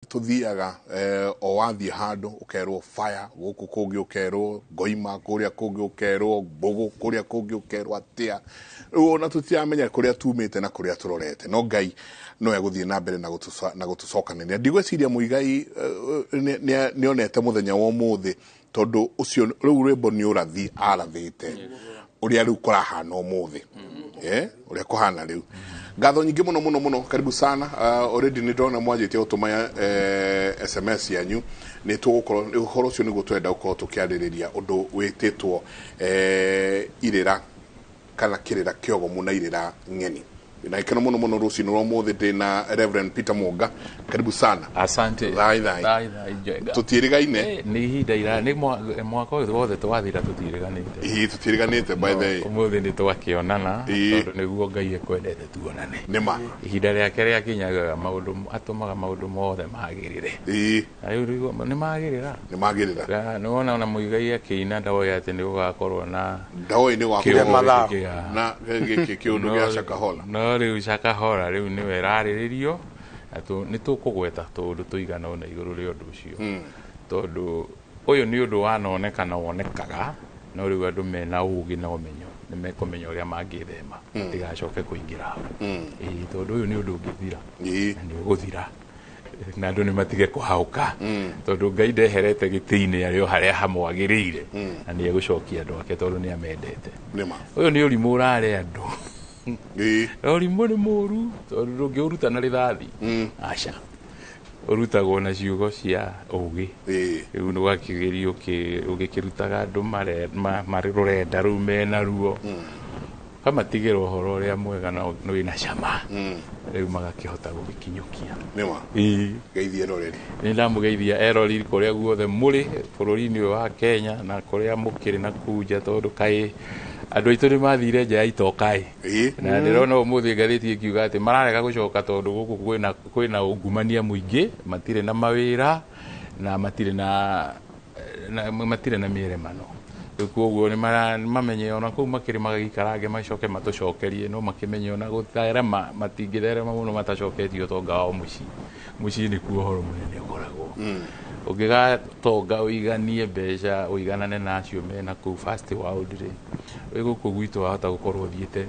tuthiaga o wathie handu ukerwo fire guku kungi ukerwo goima kuria kungi ukerwo mbugu kuria kungi ukerwo atia ona tutiamenya kuria tumite na kuria turorete no Ngai no eguthie na mbere na gutucokanira ndigweciria Muigai ni onete muthenya wa umuthi tondu ucio riu rwimbo ni urathi arathite uria riu kurahana umuthi uria kuhana riu ngatho nyingi muno karibu sana already ni ndona mwanjite utuma SMS yanyu ni tugukorwo ucio niguo twenda gukorwo tukiaririria undu wititwo irira kana kirira kiogo muna irira ngeni na ikeno muno rucino rwa muthi ndina Reverend Peter Muga karibu sana. Asante. Thai tutirigaine ni hinda ira ni mwaka uyu wothe twathira tutiriganite tutiriganite by the way umuthi ni twakionana tondu niguo Ngai ekwendete tuonane nima ihinda riake ria kinyaga maundu atumaga maundu mothe magirire ayu ni magirira no ona Muigai akiina ndawoya ati ni ugakorwo na ndawoya ni wakorwo na kiundu gia Shakahola no riu Shakahola riu ni werariririo atu ni tukugweta tondu tuigana ona iguru ri undu ucio tondu uyu ni undu wanonekana wonekaga no riu andu mena ugi na umenyo ni mekumenya uria mangithema ndigacoke kuingira tondu uyu ni undu ungithira ni uguthira na andu ni matige kuhauka tondu Ngai ndeherete giti-ini ario haria hamwagirire na ni egucokia andu ake tondu ni amendete uyu ni urimu urare andu urimu ni muru tondu ndungiuruta na rithathi aca urutagwo na ciugo cia ugi riu ndugakigerio ugikirutaga andu mari rurenda ru mena ruo kamatigirwo horo uria mwega na wina cama riu magakihota gugikinyukia nima geithie roreri ni ndamugeithia erori kuria guothe muri bururi-ini wa Kenya na kuria mukiri na kunja tondu kai andu aitu ni mathire nja ya itokai na ndirona umuthi ngathiti ikiuga ati mararega gucoka tondu guku kwina ungumania muingi matire na mawira na matire na miremano kuguo ni mamenye ona kuu makiri magikarange macoke matucokerie no makimenye ona gutherema matingitherema muno matacoketio tonga wa muci ni kuo horo munene ukoragwo ugigatonga uiganie mbeca uiganane nacio mena kuu first world ri guku gwitu wahota gukorwo thiete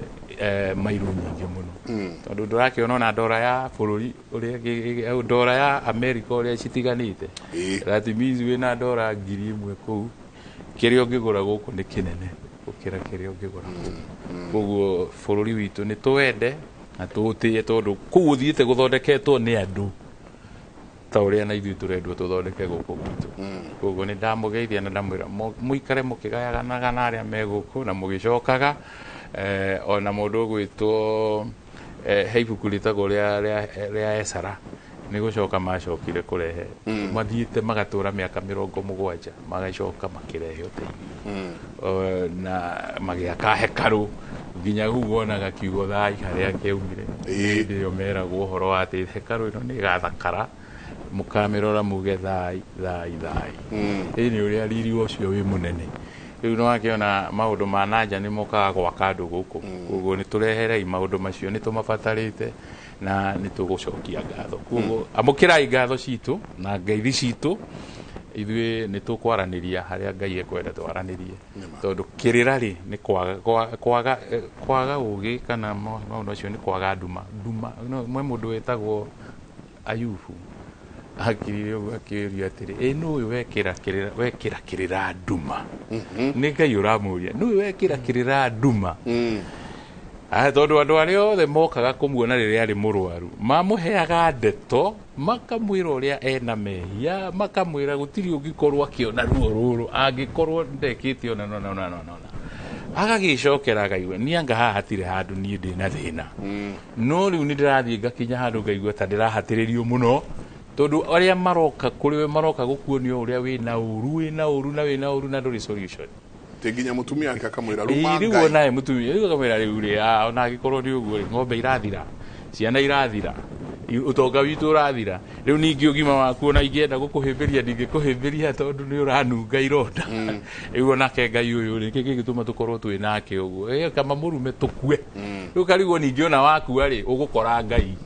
mairu nyingi muno tondu ndurakiona na dola ya bururi uria dola ya America uria citiganite that means wina dola 1,000 kuu kiria ungigura guku ni kinene ukira kiria ungigura koguo bururi witu ni tuwende na tutie tondu kuu thiete guthondeketwo ni andu ta uria na ithu turendwo tuthondeke guku gwitu koguo ni ndamugeithia na ndamwira muikare mukigayaganaga na aria me guku na mugicokaga ona mundu gwitwo heibuku litagwo ria Esara ni gucoka macokire kurehe mathiite magatura miaka 70 magacoka makirehe uteithio na magiaka hekaru nginya hu wonaga kiugo thai haria keumire ndio meragwo uhoro wa ati hekaru ino ni gathakara mukamirora muge thai ni uria riri ucio wi munene riu no akiona maundu ma nanja ni mokaga gwaka andu guku koguo ni tureherei maundu macio ni tumabatarite na ni tugucokia ngatho koguo amukirai ngatho citu na ngeithi citu ithuĩ ni tukwaraniria haria Ngai ekwenda twaranirie tondu kirira ri ni kwaga ugi kana maundu acio ni kwaga nduma mwe mundu wetagwo Ayubu akiria atiri no wekira kirira nduma ni Ngai uramuria no wekira kirira nduma tondu andu aria othe mokaga kumuona riria ari murwaru mamuheaga ndeto makamwira uria ena mehia makamwira gutiri ungikorwo akiona ruo ruru angikorwo ndekite ona no agagicokera agaigua ni anga haha hatire handu ni ndina thina no riu ni ndirathie ngakinya handu ngaigua ta ndirahatiririo muno tondu aria maroka kuri we maroka gukuonio uria wina uru na nduri solution teginya mutumia ake akamwira ruma Ngai riu nae mutumia riu akamwira riu ri ona agikorwo ni uguo ng'ombe irathira ciana irathira utonga witu urathira riu ningi ugima waku ona ingienda gukuhimbiria ndingikuhimbiria tondu ni uranunga ironda iguo nake Ngai uyu ri kiki gituma tukorwo twi nake uguo kama murume tukue riu karigwo ningi ona waku ari ugukora Ngai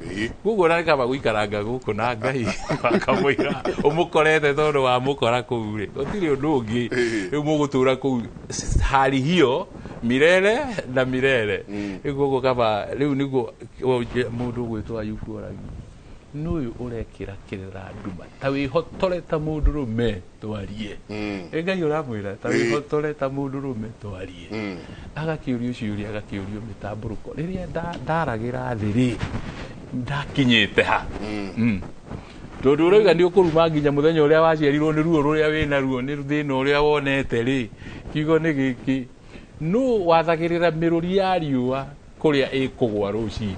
guguo na kaba guikaranga guku na Ngai akamuira umukorete tondu wa mukora kuu ri gutiri undu ungi riu mugutura kuu hali hiyo milele na milele iguo kaba riu niguo mundu gwitwa Ayubu oragi nuyu urekira kirira nduma ta wihotore ta mundu rume twarie Ngai uramwira ta wihotore ta mundu rume twarie agakiurio ciuria agakiurio mitamburuko riria ndaragira thiri ndakinyite ha tondu urauga ndi ukuruma nginya muthenya uria waciarirwo ni ruo ruria wina ruo ni thina uria wonete ri kiugo ni giki no wathagirira miruri ya riua kuria ikugwa rucini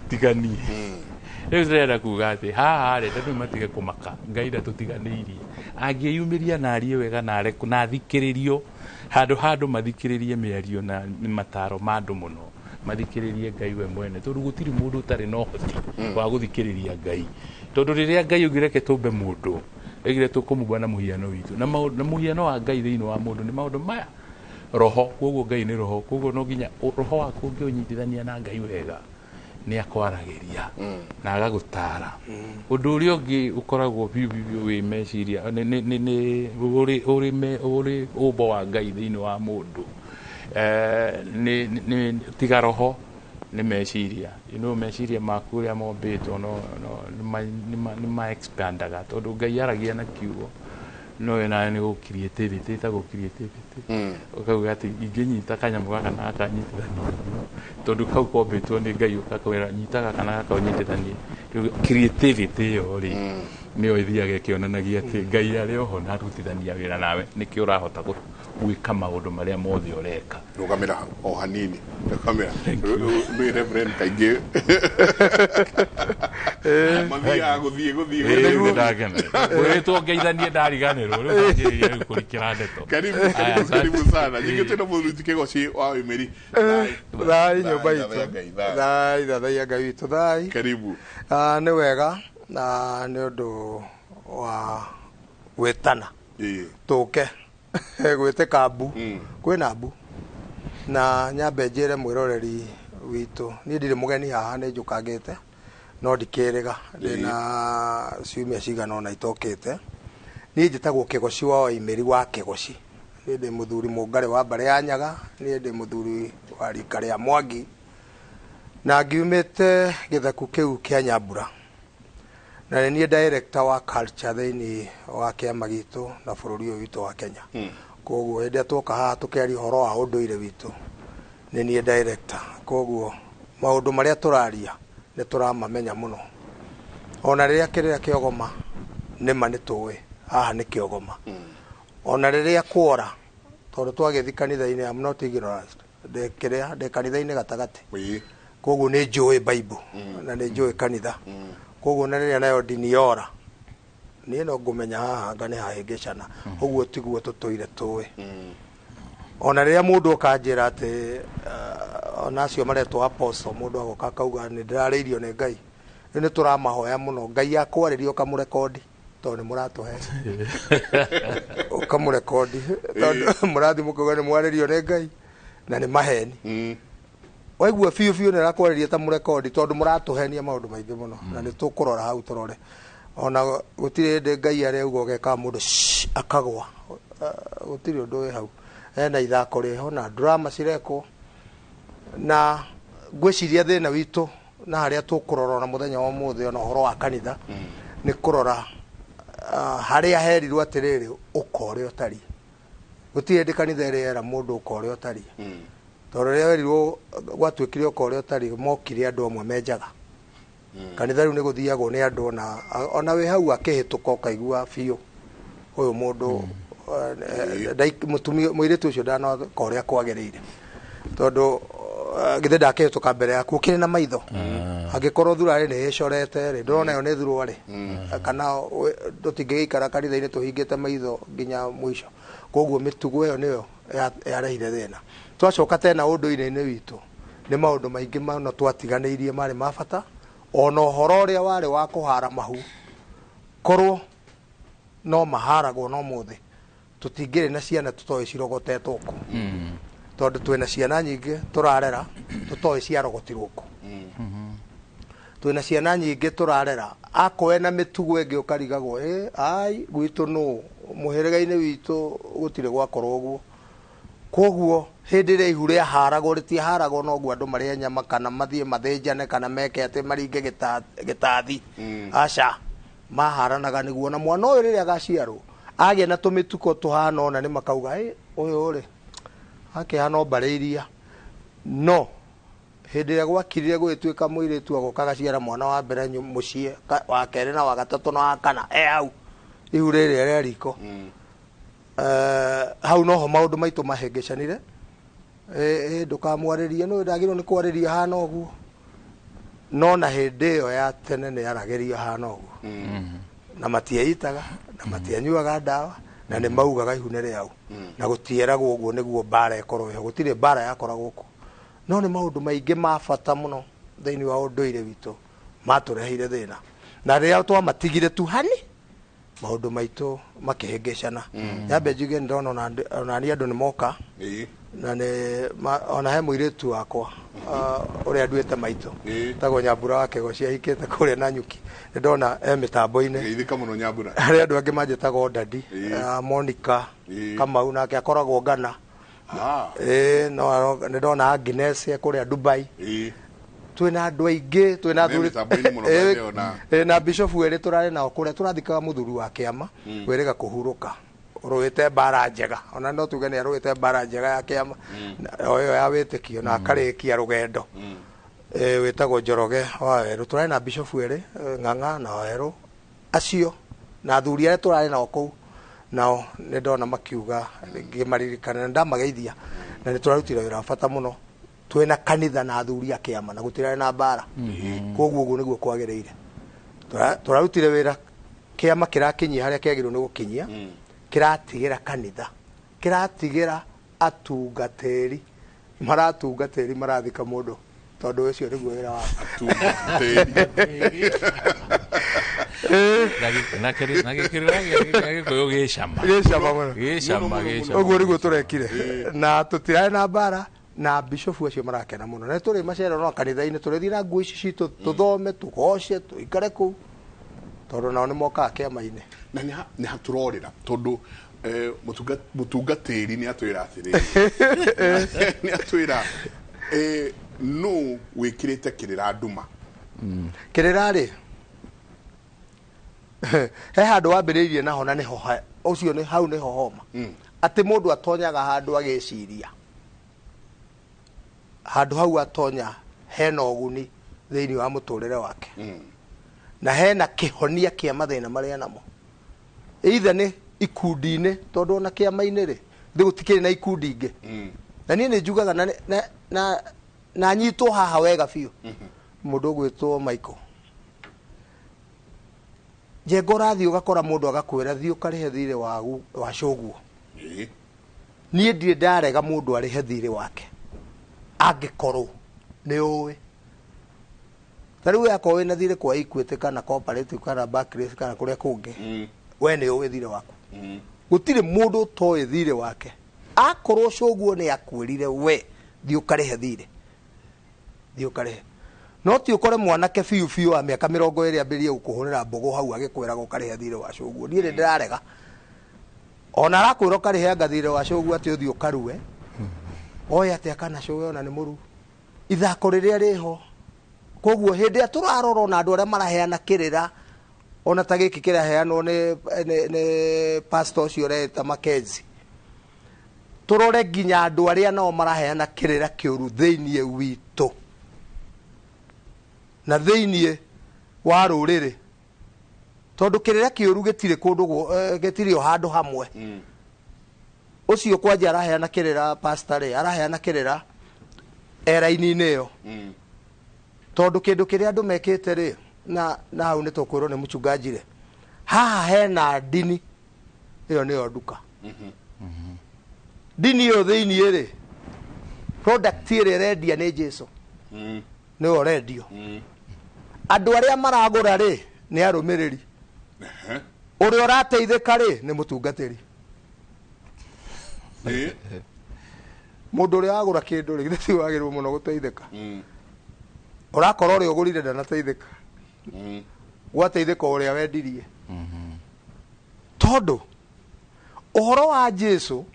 tigani riu ndĩrenda kuga atĩ haha rĩ andũ matige kũmaka Ngai ndatũtiganĩirie angĩyumĩria na arie wega na athikĩrĩrio handũ mathikĩrĩrie mĩario na mataro ma andũ mũno mathikĩrĩrie Ngai we mwene tondũ gũtirĩ mũndũ ũtarĩ na ũhoti wa gũthikĩrĩria Ngai tondũ rĩrĩa Ngai augire reke tũmbe mũndũ augire tũkũmumba na mũhiano witũ na mũhiano wa Ngai thĩinĩ wa mũndũ nĩ maũndũ maya roho koguo Ngai nĩ roho koguo no nginya roho waku ũngĩũnyitithania na Ngai wega ni akwaragiria na agagutara undu uria ungi ukoragwo biu wi meciria ni uri ubo wa Ngai thiini wa mundu ni tiga roho ni meciria meciria maku uria mombitwo no ni ma expandaga tondu Ngai aragia na kiugo no ena ni go creativity ta go creativity ukauga ati inginyita kanyamu gaka na akanyitithania tondu kau kombitwo ni Ngai ukakwira nyitaga kana akanyitithania creativity yo ri nio ithiage kionanagia ati Ngai ari oho na arutithania wira nawe nikio urahota gwika maundu maria mothe ureka rugamira o hanini rugamira ni reverend kaingi mathia guthie ndagena wetwo ngeithanie ndariganirwo riu ngiriria kurikira ndeto karibu sana nyingitena muruti kegoci wa wimeri thai nyumba itu thai thathaia Ngai witu thai karibu ni wega na ni undu wa gwitana tuke gwitĩka mbu kwĩna mbu na nyambe njĩre mwĩroreri witũ niĩ ndirĩ mũgeni haha nĩ njũkangĩte no ndikĩrĩga ndĩna ciumia cigana ona itokĩte niĩ njĩtagwo Kĩgoci wa Waimĩri wa Kĩgoci niĩ ndĩ mũthuri mũngarĩ wa mbarĩ ya Nyaga niĩ ndĩ mũthuri wa rika rĩa Mwangi na ngiumĩte gĩthaku kĩu kĩa Nyambura na niĩ director wa culture thĩinĩ wa kĩama gitũ na bũrũri ũyũ witũ wa Kenya koguo hĩndĩ twoka haha tũkĩaria ũhoro wa ũndũire witũ nĩ niĩ director koguo maũndũ marĩa tũraria nĩ tũramamenya mũno ona rĩrĩa kĩrĩa kĩogoma nĩma nĩ tũĩ haha nĩ kĩogoma ona rĩrĩa kuora tondũ twagĩthi kanitha-inĩ I'm not ignorant ndĩ kanitha-inĩ gatagatĩ koguo nĩ njũĩ Bible na nĩ njũĩ kanitha koguo na rĩrĩa nayo ndiniora niĩ no ngũmenya haha anga nĩ hahĩngĩcana ũguo tiguo tũtũire tũĩ ona rĩrĩa mũndũ akanjĩra atĩ ona acio maretwo apostle mũndũ agoka akauga nĩ ndĩrarĩirio nĩ Ngai nĩ tũramahoya mũno Ngai akwarĩria ũkamũrekondi tondũ nĩ mũratũhe ũkamũrekondi tondũ mũrathi mũkauga nĩ mwarĩrio nĩ Ngai na nĩ maheni waigua biũ nĩ arakwarĩria ta mũrekondi tondũ mũratũhenia maũndũ maingĩ mũno na nĩ tũkũrora hau tũrore ona gũtirĩ hĩndĩ Ngai arauga ũgeka mũndũ akagwa gũtirĩ ũndũ wĩ hau hena ithako rĩho na drama cirekwo na ngwĩciria thĩna witũ na harĩa tũkũrora na mũthenya wa ũmũthĩ ona ũhoro wa kanitha nĩ kũrora harĩa herirwo atĩrĩrĩ ũkore ũtari gũtirĩ hĩndĩ kanitha ĩrĩera mũndũ ũkore ũtari tondũ rĩrĩa werirwo gwatuĩkire ũkore ũtari mokire andũ amwe menjaga kanitha rĩu nĩ gũthiagwo nĩ andũ ona wĩ hau akĩhĩtũka ũkaigua biũ ũyũ mũndũ mũirĩtu ũcio ndanoka ũrĩa kwagĩrĩire tondũ githĩ ndakĩhĩtũka mbere yaku ũkĩrĩ na maitho angĩkorwo thurarĩ nĩ ĩcorete rĩ ndũrona yo nĩ thurwarĩ kana tũtingĩgĩikara kanitha-inĩ tũhingĩte maitho nginya mũico koguo mĩtugo ĩyo nĩyo yarehire thĩna twacoka tena ũndũire-inĩ witũ nĩ maũndũ maingĩ mũno twatiganĩirie marĩ ma bata ona horo ria wari wa kuhara mahu korwo no maharagwo no mothe tutingire na ciana tutoe cirogotetwo ku tondu twina ciana nyingi turarera tutoe ciarogotirwo ku twina ciana nyingi turarera akoe na mitugo ingi ukarigagwo ai gwitu no muhirigaine witu gutire gwakorwo guo koguo hindi ria ihu ria haragwo ritiharagwo no guo andu maria nyama kana mathie mathinjane kana meke ati maringe gitathi aca maharanaga niguo na mwana uyu riria agaciarwo agia na tumituko tuhana ona ni makauga uyu ri akihana mbariria no hindi ria gwakirire gwituika muiritu agoka gaciara mwana wa mbere mucie wa keri na wa gatatu na wa kana hau ihu riria ria riko hau noho maundu maitu mahengecanire ndukamwaririe no ndagirwo ni kwariria hana uguo no na hindi iyo ya tene ni arageria hana uguo na matiaitaga na matianyuaga ndawa na ni maugaga ihune riao na gutieragwo uguo niguo bara ikorwo ho gutire bara yakoragwo guku no ni maundu maingi ma bata muno thiini wa unduire witu maturehire thina na riria twamatigire tu hani maundu maitu makihengecana nyambe njuge ndona ona ni andu ni moka na ni ona he muiritu wakwa uria nduite maitu tago Nyambura wake go ciahikite kuria na nyuki ndona mitambo-ini geithika muno Nyambura hari andu angi manjetago Dadi Monica Kamau nake akoragwo Ngana no ndona Agnes kuria Dubai twina andu aingi twina thuri na Bishop were turari nao kuria turathikaga muthuri wa kiama werega kuhuruka ruite bara njega ona no tuge ni aruite bara njega ya kiama oyo ya witikio na akarikia rugendo witagwo Njoroge wa Weru turari na Bishop were Ng'ang'a na Weru acio na thuri aria turari nao kuu nao ni ndona makiuga ngimaririkana ndamageithia na ni turarutira wira bata muno twina kanitha na athuri a kiama na gutirari na bara koguo uguo niguo kwagiriire turarutire wira kiama kirakinyia haria kiagirwo ni gukinyia kiratigira kanitha kiratigira atungateri marathika mundu tondu ucio niguo wira wa uguo niguo turekire na tutirari na bara na Bishop acio marakena muno na turi macero no kanitha-ini turithii na nguo ici citu tuthome tugoce tuikare ku tondu nao ni moka kiama-ini na ni haturorira tondu mutungatiri ni atwira atiri ni atwira no wikirite kirira nduma kirira ri he handu wambiriirie naho na niho ucio ni hau niho homa ati mundu atonyaga handu agiciria handu hau atonya hena uguni thiini wa muturire wake na hena kihonia kia mathina maria namo either ni ikundi-ini tondu na kiama-ini ri gutikiri na ikundi ingi na nie ni njugaga na nyitwo haha wega biu mundu gwitwo Michael Njenga urathi ugakora mundu agakwira thii ukarihe thire wa coguo nie ndire ndarega mundu arihe thire wake angikorwo ni uwi tariu yako wina thire kwa Equity kana Cooperative kana Barclays kana kuria kungi we ni uwi thire waku gutire mundu toe thire wake akorwo coguo ni akwirire we thii ukarihe thire thii ukarihe no ti ukore mwanake biu a miaka 20 ambirie gukuhurira mbogo hau agikwira gukarihe thire wa coguo nie ni ndirarega ona arakwira ukarihe ngathire wa coguo ati uthii ukarue oya ati akana coguo ona ni muru ithako riria riho koguo hindi aturarora na andu aria maraheana kirira ona ta giki kiraheanwo ni pastor ucio reta Makenzi turore nginya andu aria nao maraheana kirira kiuru thiini witu na thiini wa ruriri tondu kirira kiuru gitire kundu gitire handu hamwe ucio kwanja araheana kirira pastor araheana kirira era-ini-ini iyo tondu kindu kiria andu mekite ri na hau ni tukwirwo ni muchungaji ri haha hena ndini iyo niyo nduka ndini iyo thiini ri product iri rendia ni Jesu niyo rendio andu aria maragura ri ni arumiriri uria urateithika ri ni mutungatiri mundu uria agura kindu ri githii wagirwo muno guteithika urakora uria ugurire ndanateithika gwateithika uria wendirie tondu uhoro wa Jesu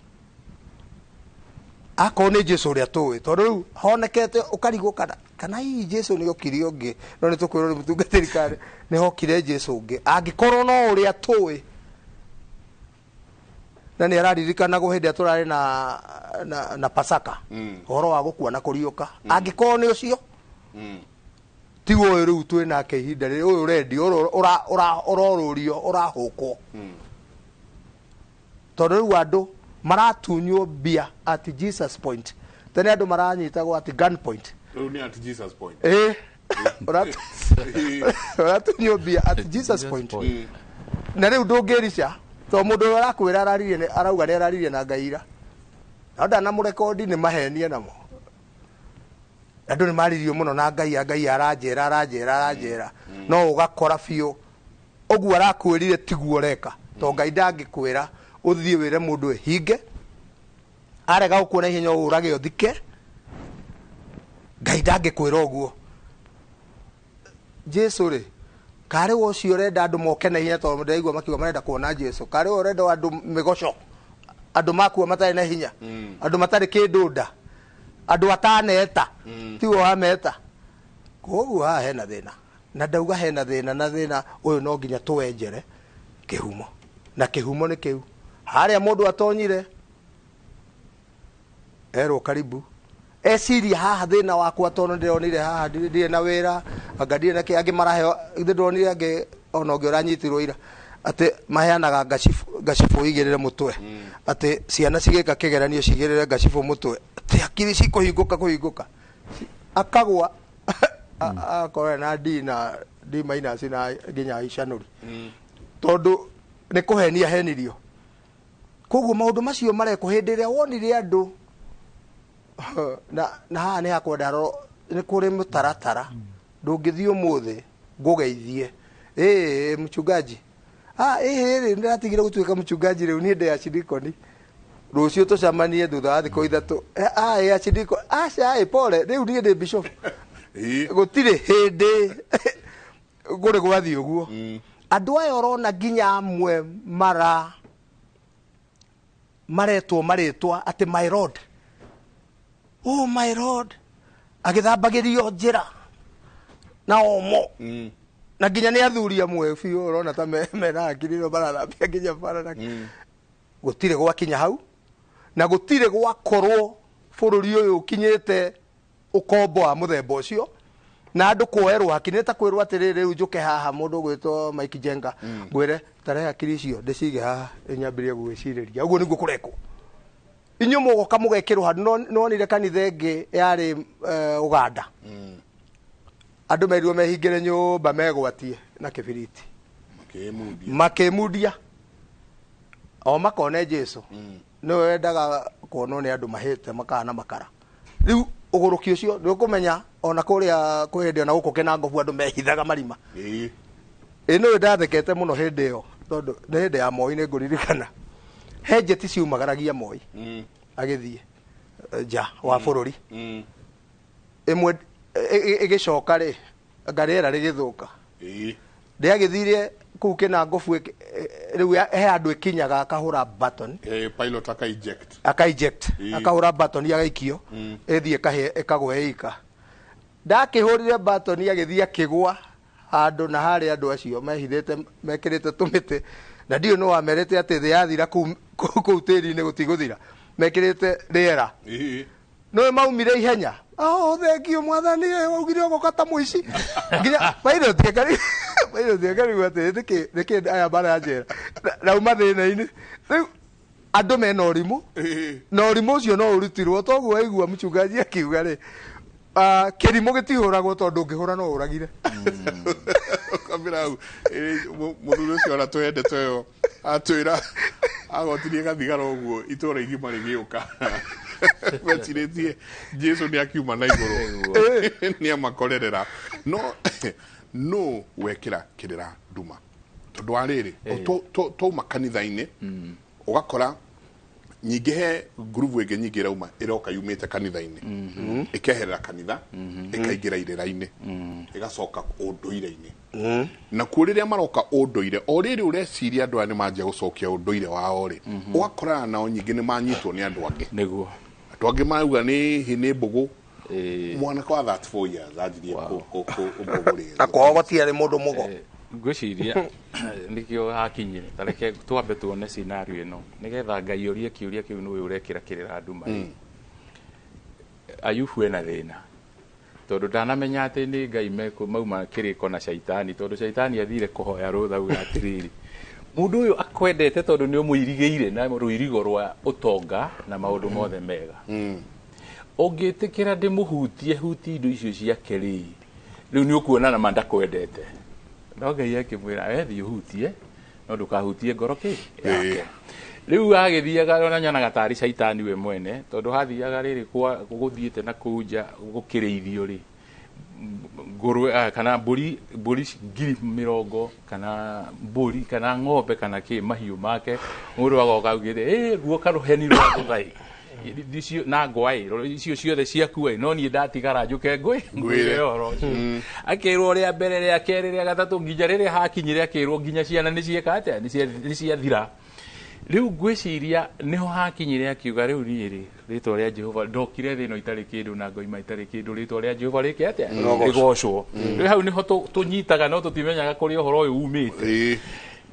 akone Jesu uria tuwi tondu riu honekete ukarigwo kana hii Jesu ni okiri ungi no ni tukwirwo mutungatiri kare ni hokire Jesu ungi angikorwo no uria tuwi na ni araririkana go hindi aturari na Pasaka uhoro wa gukua na kuriuka angikorwo ni ucio tigo riu twi nake ihinda ri uyu rendi urorurio urahukwo tondu riu andu maratunywo bia at Jesus point tene andu maranyitagwo at gun point riu ni at Jesus point uratunywo bia at Jesus point na riu ndungirica to mundu arakwira arauga ni araririe na Ngaira nda na murekodi ni mahenie namo andu ni maririo muno na Ngai aranjera no ugakora biu uguo arakwirire tiguo reka to Ngai ndangikwira uthie wire mundu hinge arega gukuona hinya urage uthike Ngai ndangikwira uguo Jesu ri kare wo cio renda andu moke na hinya to ndaigua makiuga marenda kuona Jesu kare wo renda andu migoco andu makua matari na hinya andu matari kindunda andu ataneta tiwo ameta koguo ha hena thina na ndauga hena thina na thina uyu no nginya tuwenjere kihumo na kihumo ni kiu haria mundu atonyire ero karibu esiria haha thina wakwa tono ndironire haha ndire na wira angadire na kiangi marahe ndonire ange ona ungi uranyitirwo ira ati maheanaga gacifu igirire mutwe ati ciana cigika kigeranio cigirire gacifu mutwe ati akiri cikuhinguka akagwa akora na D minus na nginya icanuri tondu ni kuhenia henirio koguo maundu macio mareko hindi iria wonire andu na haha ni hakwenda ni kuri mutaratara ndungithii umuthi ngugeithie mchungaji ndiratigire gutuika mchungaji riu ni nde ya shirikoni rucio tucamanie thutha wa thiko ithatu ya shiriko pole riu ni ndi bishop gutire hindi nguri gwathi uguo andu aya urona nginya amwe maretwa ati my lord oh my lord agithambagirio njira na omo na nginya ni athuri amwe biu urona ta mena akiriro barathambia nginya bara na gutire gwakinya hau na gutire gwakorwo bururi uyu ukinyite ukombo wa muthemba ucio na andu kuerwo hakinita kwirwo atiriri riu njuke haha mundu gwitwo Mike Jenga ngwire tarehe akiricio ndicige haha inyambirie gwiciriria uguo niguo kurekwo inyu mugoka mugekirwo no nire kanitha ingi yari Uganda andu merirwo mehingire nyumba megwatie na kibiriti makemudia o makone Jesu no wendaga kuonwo ni andu mahite makana makara riu uguruki ucio ndukumenya ona kuria kwende ona guko kena ngobu andu mehithaga marima no ndathekete muno hindi yo tondu ni hindi ya Moi ni nguririkana hejeti ciumagaragia Moi agithie ja wa bururi imwe igicoka ri ngariera rigithuka ndi agithire kuu kina ngobu riu he andu ikinyaga akahura button pilot aka eject akahura button agaikio ethie kahe ekagwe ika ndakihurire button agithie akigwa andu na hari andu acio mehithite mekirite tumite na ndio no wamerete ati thi yathira kuu tiri ni gutiguthira mekirite riera no maumire ihenya thengio mwathani ugire ogokata muici nginya bairo tiekari gwate ndike aya bara ajera na umathina-ini riu andu mena urimu na urimu ucio no urutirwo toguo waigua mchungaji akiuga ri kirimo gitihuragwo tondu ngihura no uragire kamera au muthuri ucio ara twendete yo atwira agotirie gathigara uguo itura igima rigiuka wetiritie Jesu ni akiuma na iguru ni amakorerera no no wekira kirira nduma tondu wa riri to makanitha-ini ugakora nyingi he groove ege nyingi rauma iroka yumite kanitha-ini ikeherera kanitha ikaingira irira-ini igacoka unduire-ini na kuriria maroka unduire o riri ureciria andu ani manje gucokia unduire wao ri ugakora nao nyingi ni manyitwo ni andu angi niguo andu angi mauga ni hini mbugu mwana kwa 34 years ajirie ubuguri akwao gutiari mundu mugo ngwiciria nikio hakinyire tareke twambe tuone scenario ino nigetha ngai urie kiuria kiu niwe urekira kirira nduma Ayubu ena thina tondu ndanamenya ati ni ngai mauma kiriko na shaitani tondu shaitani athire kuhoya rutha uga atiriri mundu uyu akwendete tondu ni umuirigeire na ruirigo rwa utonga na maundu mothe mega ungitikira ndimuhutie huti indo icio ciake ri riu ni ukuona na manda kwendete no ngai akimwira ethi uhutie no ndukahutie ngoroki yake riu agithiaga ona nyonaga tari shaitani we mwene tondu hathiaga riri kwa guthiite na kuja gukirithio ri ngurwe kana mburi 20,000 kana mburi kana ng'ombe kana ki mahiu make mundu agoka ugire guo karuheni rwa ngai dicio na ngwai icio ciothe ciaku no ni ndatigara njuke ngwire oro akirwo ria mbere ria keri ria gatatu nginya riri hakinyire akirwo nginya ciana ni cieka atia ni ciathira riu ngwiciria niho hakinyire akiuga riu riri ritwa ria Jehova ndokire thino itari kindu na ngoima itari kindu ritwa ria Jehova riki atia rigocwo riu hau niho tunyitaga no tutimenyaga kuri uhoro uyu umite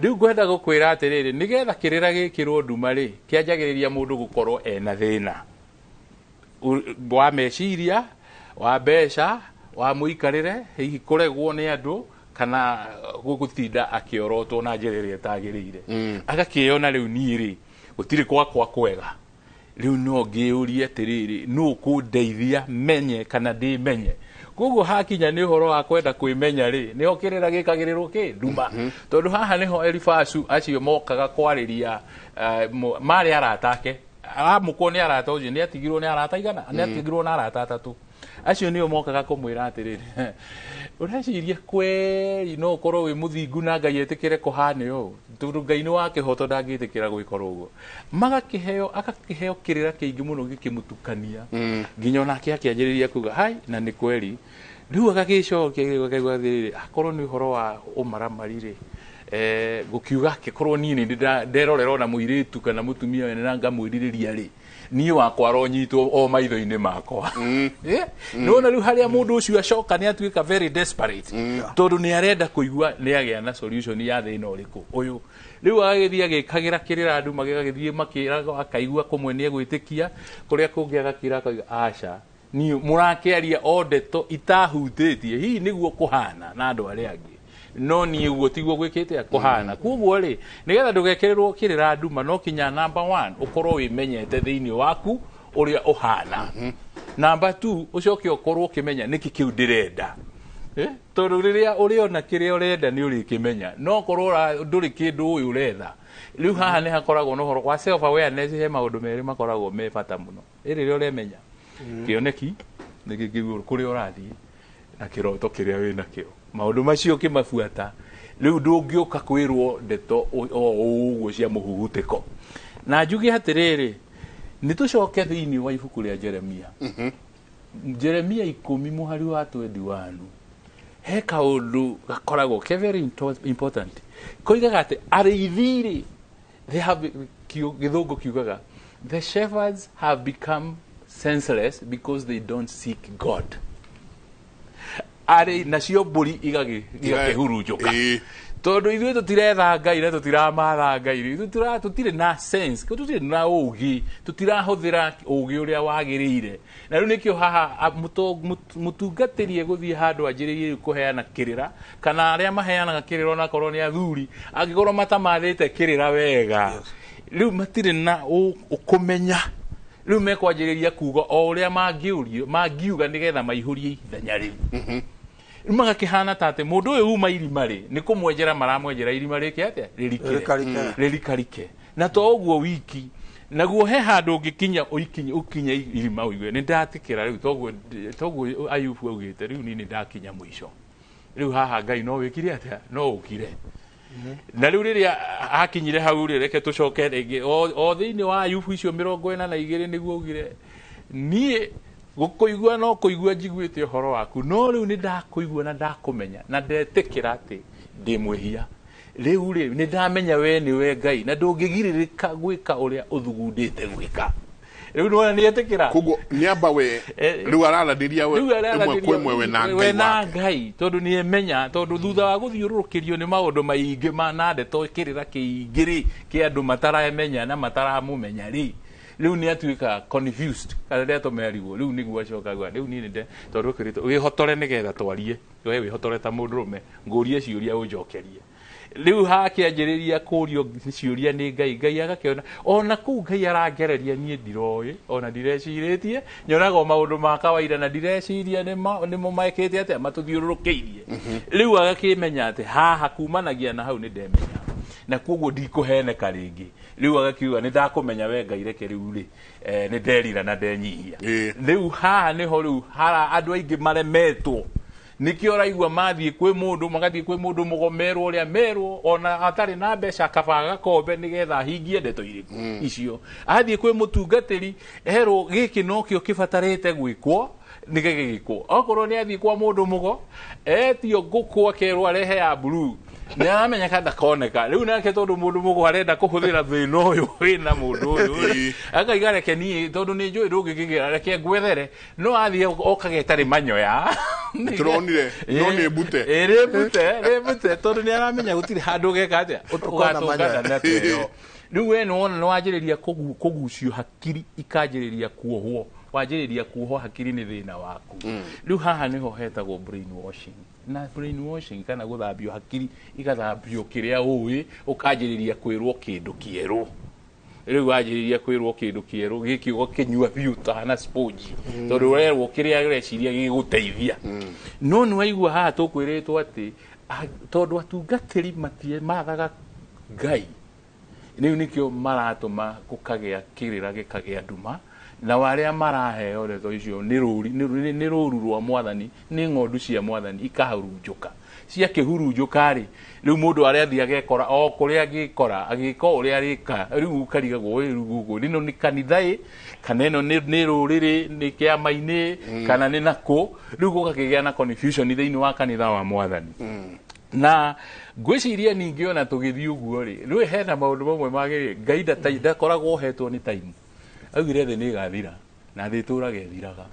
riu ngwenda gukwira atiriri nigetha kirira gikirwo nduma ri kianjagiriria mundu gukorwo ena thina wa meciria wa mbeca wa muikarire hihi kuregwo ni andu kana gugutinda akiorotwo na njiriri etagirire agakiona riu niiri gutiri kwa kwega riu no ngiurie atiriri no kundeithia menye kana ndi menye koguo hakinya ni horo wa kwenda kwimenya ri niho kirira gikagirirwo ki nduma tondu haha niho Elifazu acio mokaga kwariria mari aratake amukwo ni arata ucio ni atigirwo ni arata igana ni atigirwo na arata atatu acio nio mokaga kumwira atiriri ureciria kweri no korwo wi muthingu na ngai etikire kuhane u tondu ngai ni wake hoto ndangitikira gwikora uguo akakiheo kirira kiingi muno gikimutukania nginya onake akianjiriria kuga hai na ni kweri riu agagicokia akaigua thiri akorwo ni horo wa umaramarire gukiuga akikorwo nini nderorera na muiritu kana mutumia wene na ngamwiririria ri ni wakwa ronyitwo o maitho-ini makwa nona riu haria mundu ucio acoka ni atuika very desperate tondu ni arenda kuigua ni agia na solution ya thina uriku uyu riu agithia gikagira kirira andu magithie makiraga akaigua kumwe ni egwitikia kuria kungi agakira aca ni murakiaria o ndeto itahutitie hihi niguo kuhana na andu aria angi no ni uguo tiguo gwikite kuhana koguo ri nigetha ndugekererwo kirira nduma no kinya number 1 ukorwo wimenyete thiini waku uria uhana number 2 ucoke ukorwo ukimenya niki kiu ndirenda tondu riria uriona kiria urenda ni urikimenya no korwo nduri kindu uyu uretha riu haha ni hakoragwo no horo kwa self awareness he maundu meri makoragwo me bata muno riria uremenya kioneki nikigiguru kuria urathie na kiroto kiria wina kio maundu macio kimafuata riu ndungiuka kwirwo ndeto uguo cia muhugutiko na njugi hatiriri ni tucoke thiini wa ibuku ria Jeremia Jeremia 10 muhari wa 21 he kaundu gakoragwo ke very important koigaga ati arithiri they have githungu kiugaga the shepherds have become senseless because they don't seek God ari nacio mburi igakihurunjuka tondu ithuĩ tutiretha ngai na tutiramatha ngai tutire na sense tutire na ugi tutirahuthira ugi uria wagiriire na riu nikio haha mutungatiri guthie handu anjiririe kuheana kirira kana aria maheanaga kirira na korwo ni athuri angikorwo matamathite kirira wega riu matire na ukumenya riu mekwanjiriria kuga o uria mangiuga nigetha maihurie ithenya riu magakihana tate mundu uyu uma irima ri ni kumwenjera maramwenjera irima riki atia ririkarike na to uguo wiki naguo he handu ngikinya ukinye irima uigue ni ndatikira riu toguo Ayubu augite riu nini ndakinya mwisho riu haha Ngai no wikire atia no ukire na riu riria akinyire hau ri reke tucoke ringi o thiini wa Ayubu icio 42 niguo ugire nie gukuigua no kuigua njiguite horo waku no riu ni ndakuigua na ndakumenya na ndetikira ati ndi mwihia riu ri ni ndamenya we ni we Ngai na ndungigiririka gwika uria uthugundite gwika riu no ni etikira kugo niamba we riu araradiria we imwe kwemwe we na Ngai tondu ni emenya tondu thutha wa guthiururukirio ni maundu maingi manande to kirira kiingiri ki andu mataramenya na mataramumenya ri riu ni atuika confused kana ndeto meriguo riu niguo acoka gwa riu ni nde tondu kirito wihotore nigetha twarie we wihotore ta mundurume ngurie ciuria unjokerie riu hakianjiriria kurio ciuria ni Ngai agakiona ona ku Ngai arangereria nie ndiroi ona ndireciretie nyonaga maundu ma kawaida na ndireciria ni mo maikite ate matuthiururukiirie riu agakimenya ate haha kumanagia na hau ni ndemenya na koguo ndikuheneka ringi riu agakiuga ni ndakumenya we Ngai reke riu ri ni nderira na ndenyihia riu haha niho riu hara andu aingi maremetwo nikio raigua mathie kwi mundu magathie kwi mundu mugomerwo uria merwo ona atari na mbeca kabaga kombe nigetha hingie ndeto iriku icio athie kwi mutungatiri erwo giki no kio kibatarite gwikwo nigegikwo okorwo ni athie kwa mundu mugo etio nguku akerwo arehe ya blue ni amenya kada koneka riu nake tondu mundu mugo arenda kuhuthira thina uyu wina mundu uyu akaigareke ni tondu ni njui ndungigigira reke ngwethere no athie okagetari manyoya turonire no ni bute bute tondu ni aramenya gutiri handu geka atia ugatungana na teyo riu we no wona wajiriria kugucio hakiri ikanjiriria kuohwo wajiriria kuohwo hakiri ni thina waku riu haha niho hetagwo brainwashing na brainwashing kana guthambio hakiri igathambio kiria uwi ukanjiriria kwirwo kindu kieru riu wajiriria kwirwo kindu kieru gikiugo kinyua biuta na sponge tondu werwo kiria reciria giguteithia no ni waigua haha tukwiritwo ati tondu atungatiri matie mathaga Ngai riu nikio maratuma kukagia kirira gikagia nduma na waria maraheo reto icio ni ruru rwa mwathani ni ng'ondu cia mwathani ikahurunjuka cia kihurunjuka ri riu mundu aria thia gekora o kuria gikora agiko uria rika riu karigagwo rugugo nino ni kanithai kana ino ni ruriri ni kiamaini kana ni nako riu gukagigia na confusion thiini wa kanitha wa mwathani na ngwiciria ningi ona tugithii uguo ri riu hena maundu mamwe magiri Ngai ndakoragwo hetwo ni time augire thi ni gathira na thi turage thiraga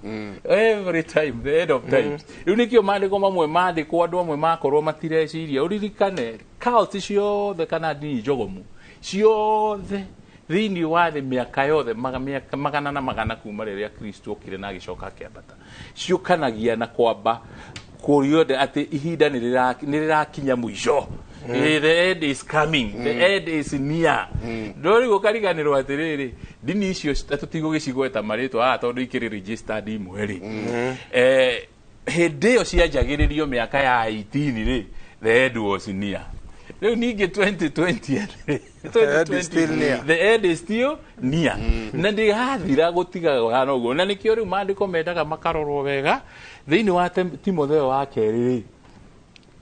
every time the end of times riu nikio mandiko mamwe mandiko andu amwe makorwo matireciria uririkane cult ciothe kana ndini njogomu ciothe thiini wa thi miaka yothe magana na magana kuma riria Kristo okire na agicoka akiambata ciukanagia na kwamba kuriode ati ihinda nirirakinya mwisho the end is coming the end is near ndori gukariganirwo atiriri ndini icio tutigo gicigweta maritwa tondu ikiri registered imweri hindi yo cianjagiririo miaka ya 18 ri the end was near riu ningi 2020 the end is still near na ndigathira gutiga hano uguo na nikio riu mandiko mendaga makarorwo wega thiini wa Timotheo wa kerĩ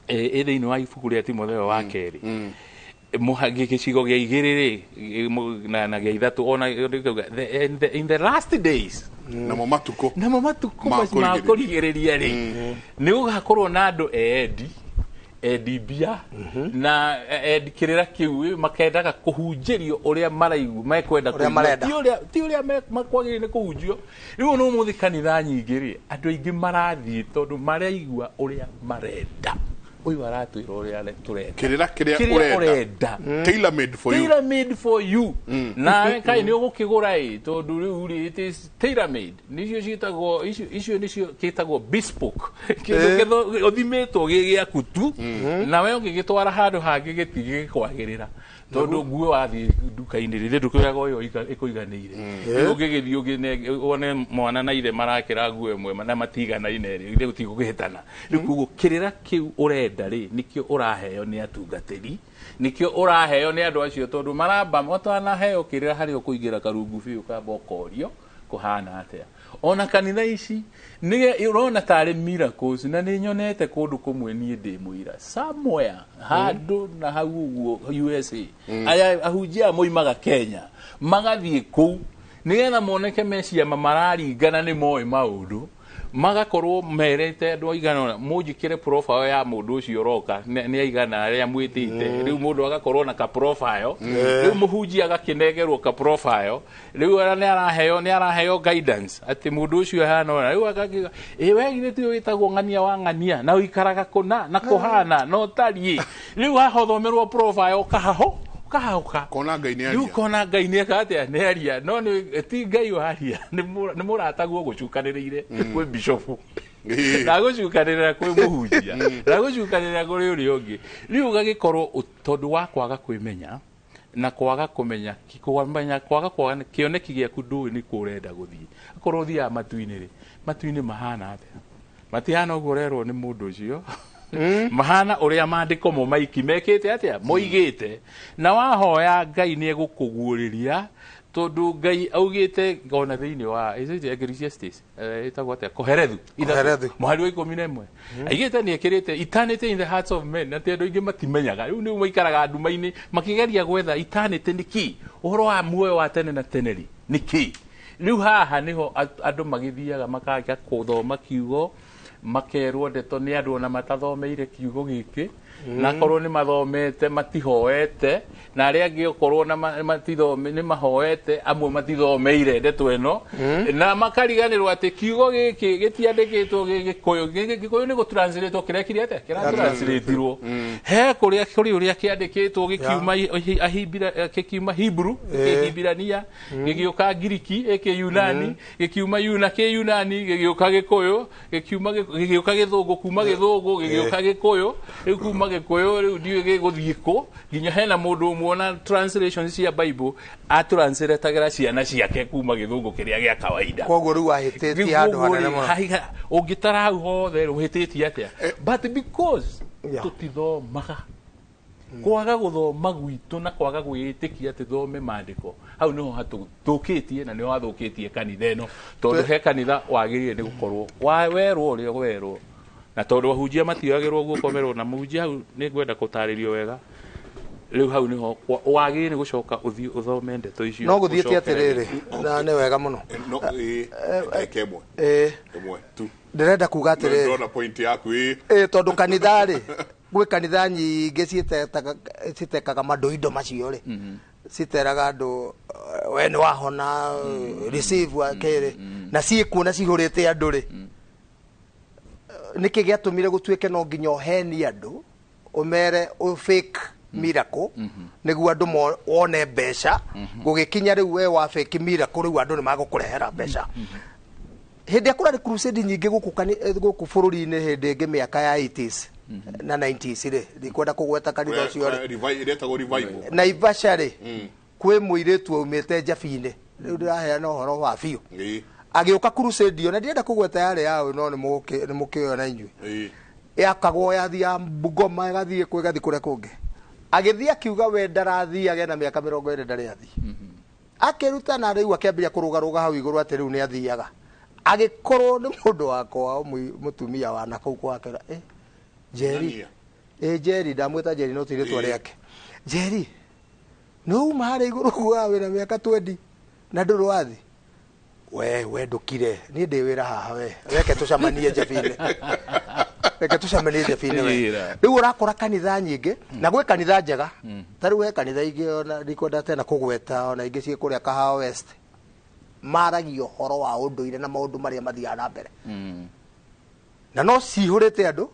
thiini wa ibuku ria Timotheo wa kerĩ muhagi gicigo gia 2 na gia 3 ona in the last days namo matuko makurigereria ri ni ugakorwo na andu edibia na edikirira kiu makendaga kuhunjirio uria maraigu mekwenda ti uria makwagire ni kuhunjio riu no muthi kanitha nyingi ri andu aingi marathie tondu maraigua uria marenda uyu aratwira uria turenda kiria urenda tailor made for you na kai ni ugukigura tondu riu ri it is tailor made nicio citagwo icio nicio kitagwo bespoke kindu uthimetwo gigiaku tu na we ungigitwara handu hangi gitigigkwagirira tondu nguo wathi nduka-ini riri ndukaga uyo ikuiganire ungigithii ugine one mwana na ithe marakira nguo imwe na matiganaine ri gutigugihitana riu kugo kirira kiu urenda ri nikio uraheo ni atungatiri nikio uraheo ni andu acio tondu maramba motana heo kirira hari ukuingira karungu biu kamba ukorio kuhana atia ona kanitha ici nige urona tare miracles na ni nyonete kundu kumwe nie ndi muira somewhere handu na hau uguo USA aya ahunjia moimaga Kenya magathie ku nigetha moneke mecia mamararingana ni moe maundu magakorwo merete andu aigana munjikire profile ya mundu ucio roka ni aigana aria mwitite riu mundu agakorwo na ka profile riu muhunjia agakinegerwo ka profile riu ara ni araheo guidance ati mundu ucio hana riu akagiga wegire ti witagwo ngania wa ngania na uikaraga kuna na kuhana no tarie riu ahothomerwo profile kahauka kona ngai ni aria kona ngai ni akatia ni aria no ni ti ngai wa aria ni murataguo gucukanirire kwi bishop na gucukanirira kwi muhunjia na gucukanirira kuri uri ungi riu gagikorwo tondu wa kwaga kwimenya na kwaga kumenya kwaga kioneki giaku ndui ni kurenda guthii akorwo thia matuini mahana atia matihana uguo rerwo ni mundu ucio mahana uria mandiko mo maiki mekete atia moigite na wahoya ngai ni egukuguriria tondu ngai augite ngona thiini wa Ecclesiastes itagwo atia koherethu muhari wa 11 aigite ni ekirite eternity in the hearts of men na tendo ingi matimenyaga riu ni maikaraga ndumaini makigeria gwetha eternity niki uhoro wa muoyo wa tene na teneri niki riu haha niho andu magithiaga makaga kuthoma kiugo makerwo ndeto ni andu na matathomeire kiugo giki na korwo ni mathomete matihoete na aria angi okorwo na matithome ni mahoete amwe matithomeire ndeto eno na makariganirwo ati kiugo giki gitiandikitwo gikuyu ni gutranslatewo kirekire ate translateirwo he kuri uria kiandikitwo gikiuma kikiuma Hebrew Kihibirania gigiuka Giriki Yunani gikiuma Yunani gigiuka Gikuyu gigiuka Githungu kuma Githungu gigiuka Gikuyu kuma Gikuyu riu ndiwe giguthiiko nginya hena mundu muona translations cia Bible atranslatagira ciana ciake kuma Githungu kiria gia kawaida koguo riu ahititi andu hanene muno ungitara hau hothe uhititi atia but because tutithomaga kwaga guthoma gwitu na kwaga gwitikia ati thome maandiko hau niho hatuthukitie na niho hathukitie kanitha eno tondu he kanitha wagirire ni gukorwo werwo uria werwo na tondu wahunjia matiagirwo gukomerwo na muhunjia hau ni ngwenda gutaririo wega riu hau niho wagirire ni gucoka uthii uthome ndeto icio no guthiete atiriri na ni wega muno no kemwe tu ndirenda kuga atiriri ndona point yaku tondu kanitha ri gwi kanitha nyingi citekaga mandu macio ri citeraga andu we ni wahona receive akere na ciikuona cihurite andu ri niki giatumire gutuike no nginya oheni andu umere o fake miracle niguo andu wone mbeca gugikinya riu we wa fake miracle riu andu ni magukurehera mbeca hindi akura ni crusade nyingi guku bururi-ini hindi ingi miaka ya 80s na 90s ri ndikwenda kugweta kanitha ucio ri Naivasha ri kwi muiritu aumite Njabini riu ndiraheana uhoro wa biu agiuka crusade yo na ndirenda kugweta yari yao no ni mukiona inyui yakagwo yathia Bungoma igathie kwigathi kuria kungi agithia kiuga we ndarathia agena miaka 20 ndari athi akiruta na riu akiambia kurugaruga hau iguru ati riu ni athiaga agikorwo ni mundu wakwa mutumia wa nakau kwake Jerry ndamwita Jerry no tire twa riake Jerry no mahare iguru kwa we na miaka 20 na nduru wathi we ndukire ni ndi wira haha we reke tucamanie Njabini we riu urakora kanitha nyingi na gwe kanitha njega tariu we kanitha ingi ona ndikwenda tena kugweta ona ingi cie kuria Kahawa West maragio horo wa unduire na maundu maria mathiaga na mbere na no cihurite andu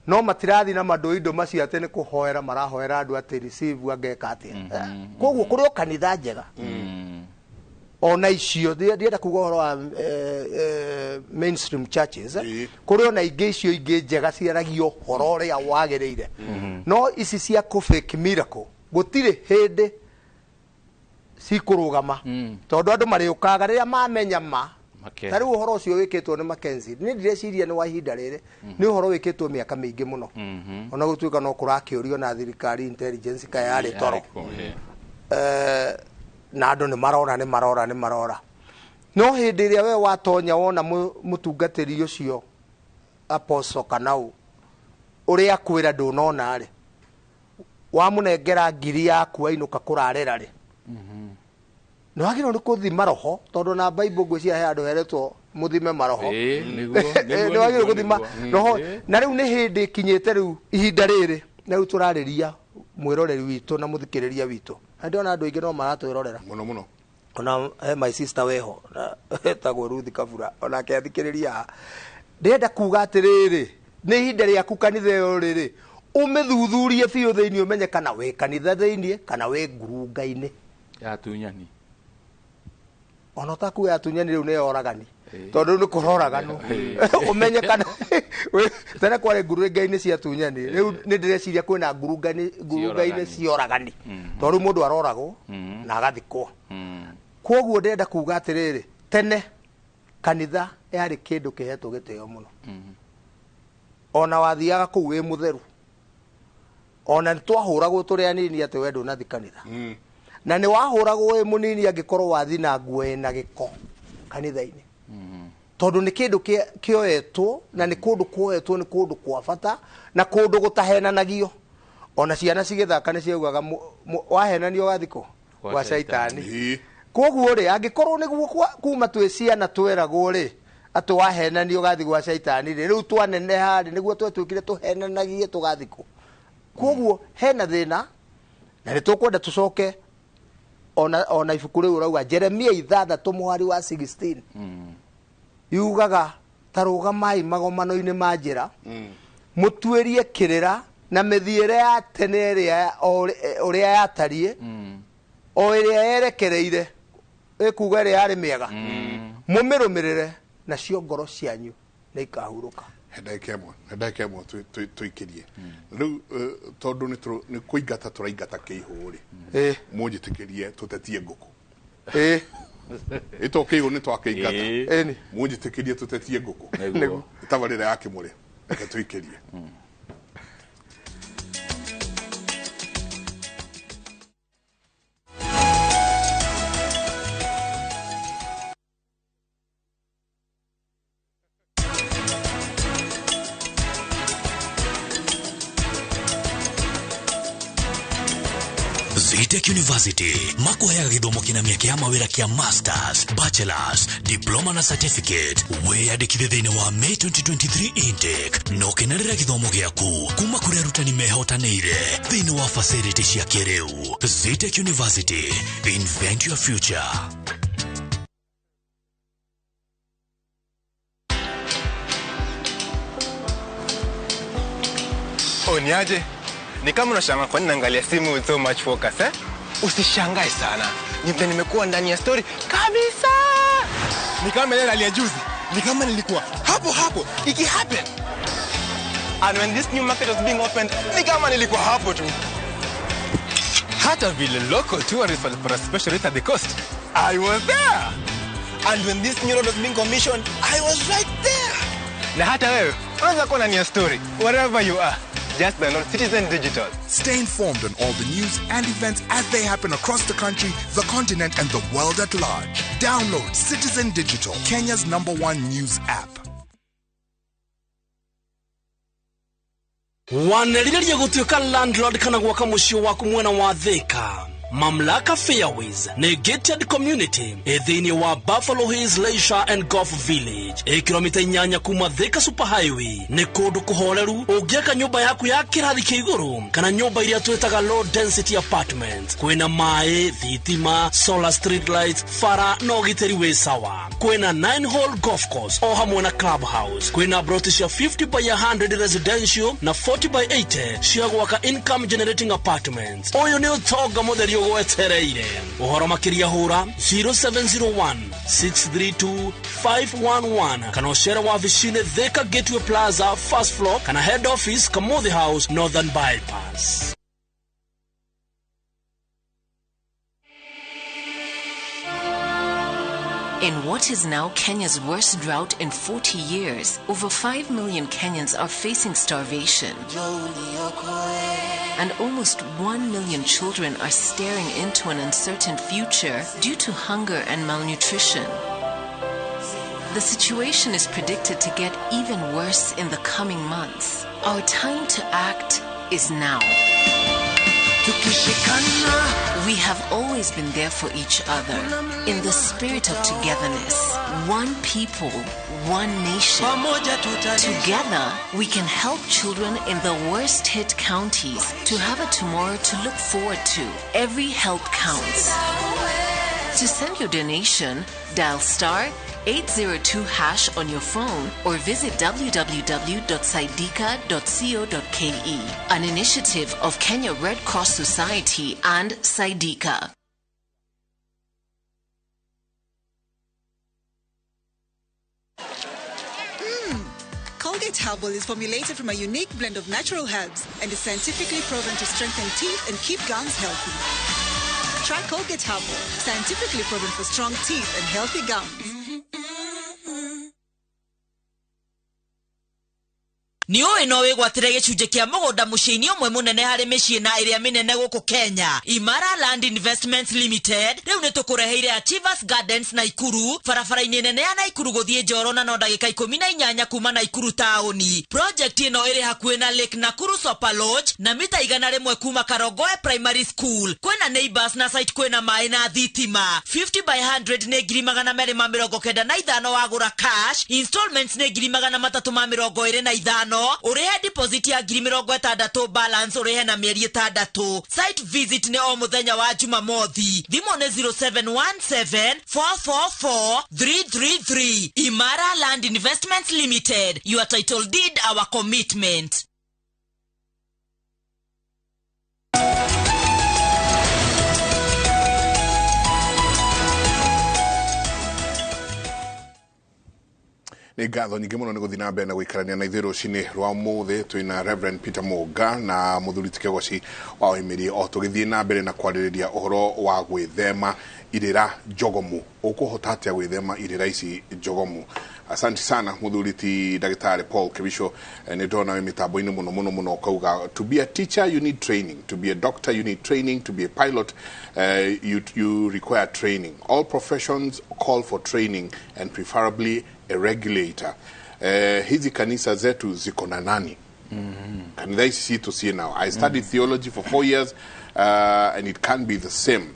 no matirathi na mandu macio ati ni kuhoera marahoera andu ati receive angeka atia koguo kuri o kanitha njega ona icio ndienda kuga horo wa mainstream churches kuri ona ingi icio ingi njega ciaragio horo uria wagiriire no ici cia fake miracle gutire hindi cikurugama tondu andu mariukaga riria mamenya tariu uhoro ucio wikitwo ni Mackenzie ni ndireciria ni wa ihinda riri ni uhoro wikitwo miaka mingi muno ona gutuika no kurakiurio na thirikari intelligence kayari toro na andu ni marora no hindi iria we watonya wona mutungatiri ucio Apostle Kanau uria kwira ndunona ri wamunengera ngiri yaku ainuka kurarera ri no agiro ni kuthima roho tondu na Bible ngwiciria he andu heretwo muthime maroho no agiro kuthima roho na riu ni hindi kinyete riu ihinda riri na riu turariria mwiroreri witu na muthikiriria witu ndona andu ingi no maratwirorera muno ona my sister weho etagwo Ruth Kabura ona ke athikiriria ndenda kuga atiriri ni ihinda riaku kanitha yo riri umithuthurie biu thiini umenye kana we kanitha thiini kana we ngurunga-ini ya tunyani ona taku ya tunyani riu ni oragani tondu ni kuroraganu umenye kana tena kware ngurunga-ini cia tunyani riu ni ndireciria kwina ngurunga-ini cia oragani tondu mundu aroragwo na agathikwo koguo ndenda kuga atiriri tene kanitha yari kindu kihetwo gitio muno ona wathiaga kuu wi mutheru ona twahuragwo turi anini ati we ndunathi kanitha na ni wahuragwo wi munini angikorwo wathi na nguo ina giko kanitha-ini tondu ni kindu kioetwo na ni kundu kuoetwo ni kundu kwa bata na kundu gutahenanagio ona ciana cigithaka ni ciaugaga wahenanio gathiko kwa shaitani koguo ri angikorwo niguo kuma twi ciana tweragwo ri ati wahenanio gathi gwa shaitani ri riu twaneneha ri niguo twetwikire tuhenanagie tugathiko koguo hena thina na ni tukwenda tucoke ona ibuku riu urauga Jeremia 6:mwari wa 16 yugaga tarugamai magomano-ini ma njira mutwerie kirira na mithiire ya tene ria uria yatarie o iria yerekereire ikuga ria ari miega mumirumirire na cio ngoro cianyu ni ikahuruka ndake mwe tuikirie riu tondu ni kuingata turaingata kiihu ri munjitikirie tutetie nguku ito kiihu ni twakiingata munjitikirie tutetie nguku tabarira yake muri tuikirie Zitec University makuheaga githomo kina miaka ya mawira kia masters, bachelors, diploma na certificate. Weyandikithie thiini wa May 2023 intake no kinarira githomo giaku kuma kuri arutani mehotanire thiini wa facility cia kiriu. Zitec University, invent your future. Niaje? Ni kama unashangaa kwa nini naangalia simu with so much focus Usishangae sana. Nimekuwa ndani ya story kabisa. Ni kama ile alia juzi. Ni kama nilikuwa hapo iki happen. And when this new market was being opened, ni kama nilikuwa hapo tu. Hata vile local tourists for a special rate at the coast, I was there. And when this new road was being commissioned, I was right there. Na hata wewe unaweza kuwa ndani ya story wherever you are. Just download Citizen Digital. Stay informed on all the news and events as they happen across the country, the continent, and the world at large. Download Citizen Digital, Kenya's #1 news app. Waneliliria gutuika landlord kana gwaka mucio waku mwena wa Thika. Mamlaka Fairways na gated community ethini wa Buffalo Hills Leisure and Golf Village kilomita 8 kuma Thika Superhighway ni kundu kuhoreru ungiaka nyumba yaku ya kirathi kia iguru kana nyumba iria twetaga low density apartments kwina mai, thitima, solar street lights, fara no giteri we sawa. Kwina 9-hole golf course o hamwe na clubhouse. Kwina broti cia 50 by 100 residential na 40 by 80 cia gwaka income generating apartments. Oyo ni utoga modeli gwetereire. Uhoro makiria hura 0701 632 511 kana ucera wa vicine Thika Gateway Plaza first floor kana head office Kamuthi House Northern Bypass. In what is now Kenya's worst drought in 40 years, over 5 million Kenyans are facing starvation. And almost 1 million children are staring into an uncertain future due to hunger and malnutrition. the situation is predicted to get even worse in the coming months. Our time to act is now. We have always been there for each other in the spirit of togetherness. One people, one nation. Together, we can help children in the worst hit counties to have a tomorrow to look forward to. Every help counts. To send your donation, dial *802# on your phone or visit www.sidika.co.ke, an initiative of Kenya Red Cross Society and Sidika. Colgate Herbal is formulated from a unique blend of natural herbs and is scientifically proven to strengthen teeth and keep gums healthy. Try Colgate Herbal, scientifically proven for strong teeth and healthy gums. Niyo ino wegwatire gicunje kia mugunda muciini omwe munene hari micii na iria minene guku Kenya. Imara Land Investments Limited riu ni tukureheire Achievers Gardens Naikuru, barabara-ini nene ya Naikuru guthie Njoro na no ndagika 18 kuma Naikuru taoni. Project ino iri hakuhi na Lake Nakuru Super Lodge na mita 100 kuma Karogoe Primary School. Kwina neighbors na site kwina mai na thitima. 50 by 100 ni ngiri 295 wagura cash. Installments ni ngiri 325. Urehe deposit ya ngiri 60 balance urehe na mieri 6. Site visit ni o muthenya wa Jumamothi. Thimo ni 0717 444 333. Imara Land Investments Limited. Your title deed, our commitment. Ni gatho nyingi muno ni guthii na mbere na guikarania na ithiru cini rwa muthe twina Reverend Peter Muga na muthuri Tikegoci wa Oimiri o tugithii na mbere na kwaririria uhoro wa gwithema irira jogomu. Ukuhota atia gwithema irira ici jogomu? Asante sana muthuri ti Dagitari Paul Kibisho. Ni ndona we mitambo-ini muno kauga to be a teacher you need training, to be a doctor you need training, to be a pilot you require training. All professions call for training and preferably a regulator. Hizi kanisa zetu ziko na nani? Kanisa hizi si tusie now. I studied theology for 4 years and it can't be the same.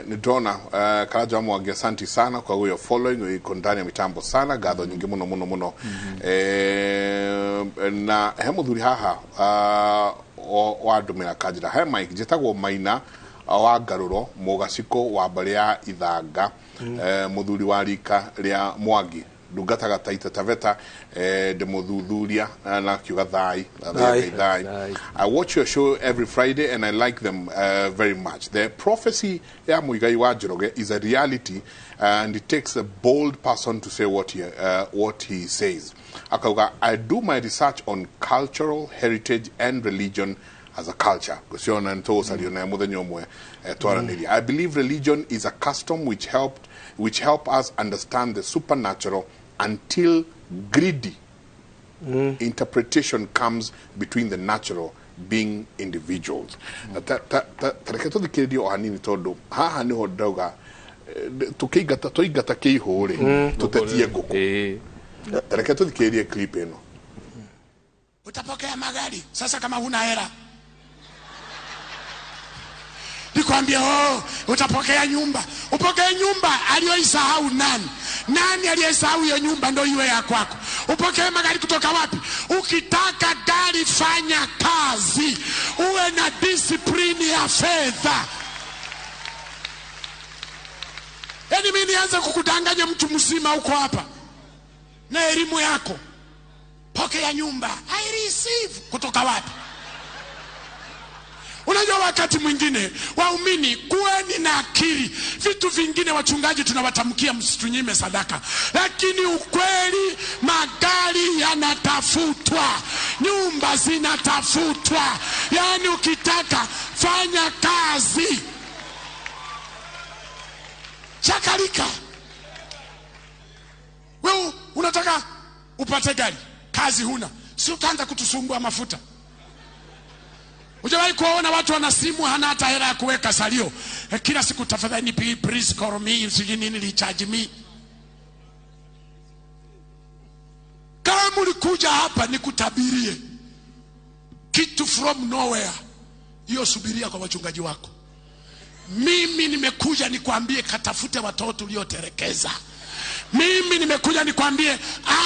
Nidona Karaja Mwangi, asante sana kwa huyo following, uko ndani ya mitambo sana, gatho nyingi muno. Na hemuthuri haha wa ndumira kajira he Mike jetagwo Maina wa Garuro Mugaciko wa mbari ya Ithanga, muthuri wa rika ria Mwangi ndungataga Taita Taveta de muthuthuria na kiuga thai. I watch your show every Friday and I like them very much. The prophecy ya Muigai wa Njoroge is a reality and it takes a bold person to say what he says. Akauga, I do my research on cultural heritage and religion as a culture. I believe religion is a custom which help us understand the supernatural until greedy interpretation comes between the natural, being individuals. Tareketo dikiridio hanini todo haha niho ndauga tuigata kihuri tutetie nguku. Tareketo dikiridio clip eno. Utapokea magari sasa kama huna hela. Nikwambie utapokea nyumba. Upokee nyumba aliyoisahau nani? Nani aliyesahau hiyo nyumba ndio iwe ya kwako? Upokee magari kutoka wapi? Ukitaka gari fanya kazi. Uwe na discipline ya fedha. Yaani mimi nianze kukudanganya mtu mzima uko hapa na elimu yako. Pokea nyumba. I receive kutoka wapi? Unajua wakati mwingine waumini kuweni na akili. Vitu vingine wachungaji tunawatamkia msitunyime sadaka, lakini ukweli magari yanatafutwa, nyumba zinatafutwa. Yani ukitaka fanya kazi. Chakalika. Wewe unataka upate gari, kazi huna, si utaanza kutusumbua mafuta. Ujawahi kuona watu wana simu hana hata hela ya kuweka salio. Kila siku tafadhali please call me, usiji nini recharge me. kama ulikuja hapa nikutabirie kitu from nowhere, hiyo subiria kwa wachungaji wako. Mimi nimekuja nikwambie katafute watoto ulioterekeza. Mimi nimekuja nikwambie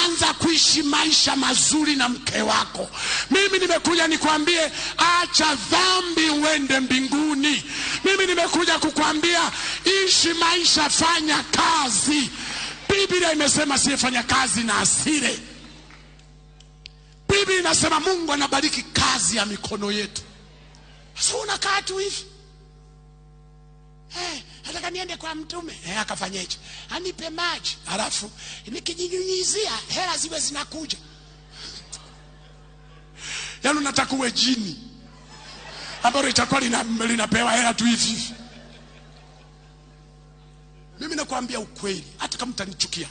anza kuishi maisha mazuri na mke wako. Mimi nimekuja nikwambie acha dhambi uende mbinguni. Mimi nimekuja kukwambia ishi maisha, fanya kazi. Biblia imesema siyefanya kazi na asile. Biblia inasema Mungu anabariki kazi ya mikono yetu. Sasa unakaa tu hivi. Nataka niende kwa mtume. Akafanyaje? Anipe maji. Alafu nikijinyunyizia hela ziwe zinakuja. Yaani unataka uwe jini ambalo itakuwa linapewa hela tu hivi. Mimi nakwambia ukweli, hata kama utanichukia.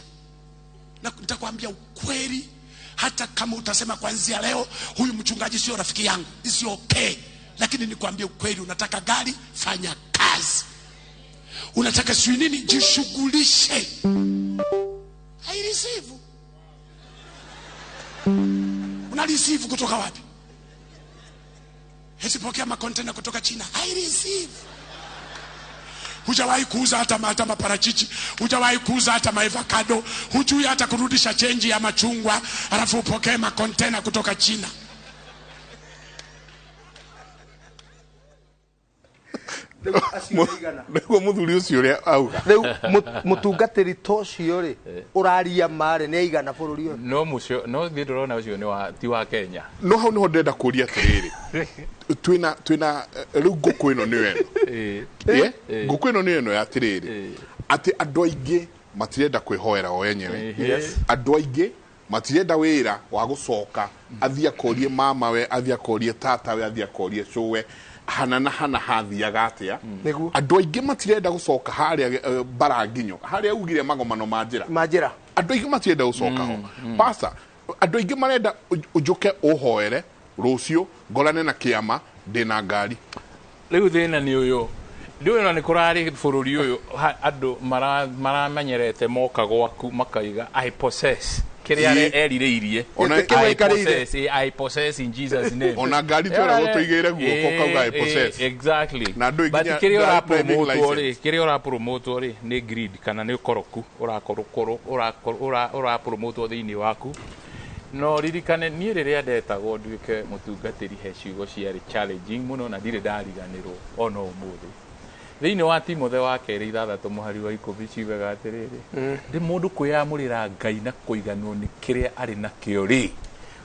Na nitakwambia ukweli, hata kama utasema kuanzia leo huyu mchungaji sio rafiki yangu, is okay. Lakini nikwambia ukweli, unataka gari, fanya kazi. Unataka sio nini, jishughulishe. I receive. Una receive kutoka wapi? Hesipokea makontena kutoka China. I receive. Hujawahi kuuza hata maparachichi, hujawahi kuuza hata maavocado, hujui hata kurudisha change ya machungwa, alafu upokee makontena kutoka China. Nego muthuri ucio ria auga reu mutungatiri tocio ri uraria mare ne igana bururi uyu no mucio no thindorona ucio ni wa ti wa Kenya no hau niho ndenda kuria tiriri twina riu nguku ino ni weno nguku ino ni eno ya tiriri ati andu aingi matirenda kwihoera o enyewe andu aingi matirenda wira wa gucoka athia korie mama we athia korie tata we athia korie cuwe hana hathiaga atia andu aingi matirenda gucoka haria baranginyo haria ugire magomano manjira andu aingi matirenda gucoka ho pasa andu aingi marenda ujuke uhoere rucio ngorane na kiama ndina ngari riu thina ni uyu ndiwe ni kurari bururi uyu andu maramenyerete moka gwaku makaiga I possess kiria erireirie I possess in Jesus name ona ngari twera gutuigeire guoko kauga I possess exactly na ndu but kiria ora promote ni greed kana ni ukoroku ora promote thiini waku no ririkane ni riria ndetagwo nduike mutungatiri he ciugo ciari challenging muno na ndire ndariganirwo ona umuthi thiini wa Timothy wa keri 6 muhari wa 10 ciugaga atiriri ndi mundu kwiyamurira Ngai na kuiganwo ni kiria ari na kio ri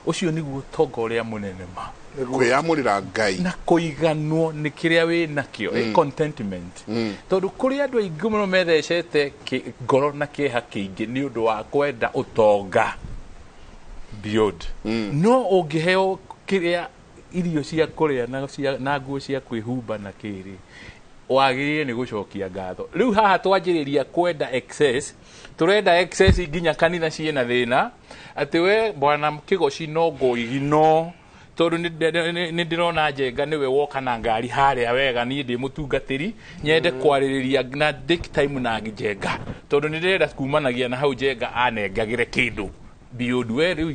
ucio niguo tonga uria munene ma kwiyamurira Ngai na kuiganwo ni kiria wi na kio contentment tondu kuri andu aingi muno methecete ngoro na kiha kiingi ni undu wa kwenda utonga beyond no ungiheo kiria irio cia kuria na nguo cia kwihumba na kiri wagirire ni gucokia ngatho riu haha twanjiriria kwenda excess turenda excess nginya kanitha ciena thina ati we bwana kigoci no ngoigino tondu ni ndirona njenga niwe woka na ngari haria wega ni ndi mutungatiri nyende kwaririria na dick time na njenga tondu ni ndirenda kumanagia na hau njenga anengagire kindu beyond we riu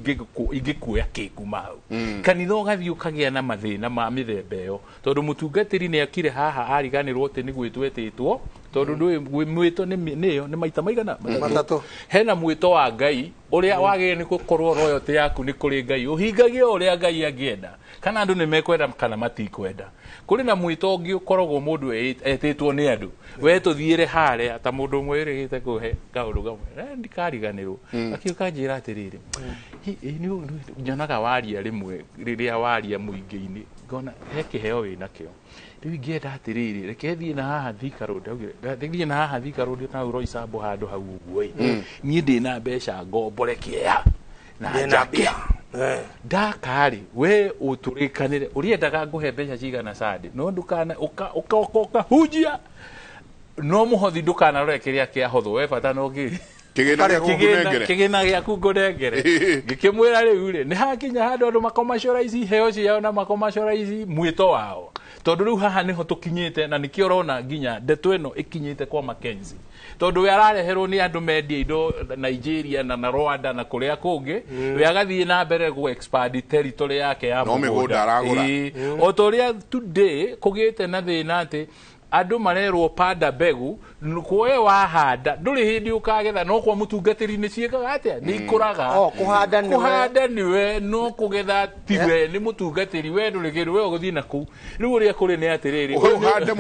ingikuya kikuma hau kanitha ugathi ukagia na mathina ma mithemba iyo tondu mutungatiri ni akire haha ariganirwo ati ni gwitwetitwo tondu ndui mwito niyo ni maita maigana matatu hena mwito wa Ngai uria wagire ni gukorwo royalty yaku ni kuri Ngai uhingagie uria Ngai angienda kana andu ni mekwenda kana matikwenda kuri na mwito ungi ukoragwo mundu etitwo ni andu we tuthiire haria ta mundu mwirigite kuhe kaundu gamwe ndikariganirwo akiuka njira atiriri ni nyonaga waria rimwe riria waria muingi-ini ngona he kiheo wina kio riu ngienda atiriri reke thie na haha Thika Road thie na haha Thika Road na uroi sambo handu hau uguo ni ndi na mbeca ngombore kia na njambia ndakari we uturikanire uriendaga nguhe mbeca cigana sadi no ndukana uka hujia no muhothi ndukana rore kiria kia hotho we bata no ngi kigina gya kungorengere ngikimwira riu ri ni hakinya handu andu makommercialize heo ciao na makommercialize mwito wao tondu riu haha niho tukinyite na nikio rona nginya ndeto ino ikinyite kwa Mackenzie tondu we arareherwo ni andu mendia indo Nigeria na Rwanda na kuria kungi we agathie na mbere go expand territory yake ya mugunda aragura otoria today kugite na thina ati andu marerwo panda mbegu kuwe wahanda nduri hindi ukagetha no kwa mutungatiri ni ciekaga atia ni ikuraga kuhanda niwe no kugetha tiwe ni mutungatiri we nduri we guthii naku riu ria kuri ni atiriri uhande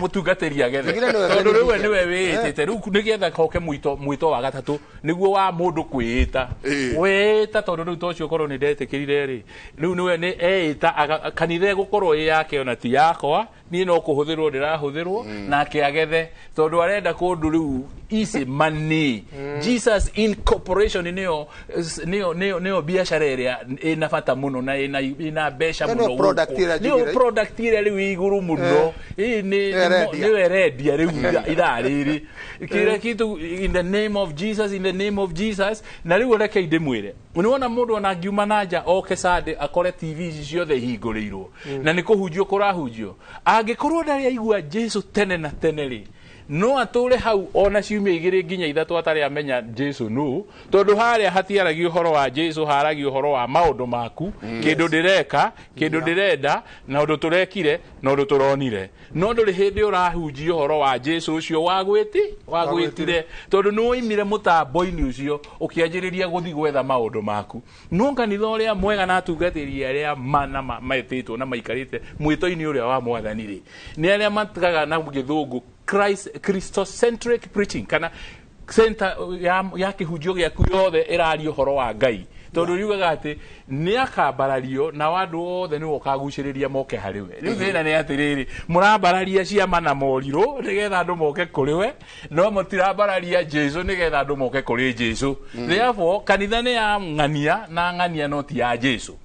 mutungatiri agethe tondu riu niwe witite riu nigetha koke mwito wa gatatu niguo wa mundu kwita wita tondu riu tocio korwo ni ndetikirire ri riu niwe ni eita kanithe gukorwo yake ona ti yakwa ni no kuhuthirwo ndirahuthirwo nake agethe tondu arenda kundu riu isi money Jesus incorporation neo biashara area ina fata muno na ina besha muno product ira riu iguru muno ni ready riu irariri kira kitu in the name of Jesus na riu reke indimwire uniona mundu ona ngiuma nanja oke sade akore TV ciothe hinguriirwo na nikuhunjio kurahunjio angikorwo ndari aigua Jesu tene na tene ri no ature hau ona ciumia igiri nginya ithatu atari amenya Jesu no tondu haria hatiaragi uhoro wa Jesu haragi uhoro wa maundu maku kindu ndireka kindu ndirenda na undu turekire na undu turonire no nduri hindi urahunjia uhoro wa Jesu ucio wagwitire tondu no imire mutambo-ini ucio ukianjiriria guthi gwetha maundu maku no kanitha uria mwega na atungatiri aria mana maititwo na maikarite mwito-ini uria wa mwathani ri ni aria matagaga na githungu Christocentric preaching kana center ya kihunjio gyaku yothe irario uhoro wa Ngai tondu riugaga ati ni akambarario na wandu othe ni wokaguciriria moke hariwe riu thina ni atiriri murambararia ciama na moriru nigetha andu moke kuriwe no mutirambararia Jesu nigetha andu moke kuri Jesu therefore kanitha ni ya ng'ania na ng'ania no ti ya Jesu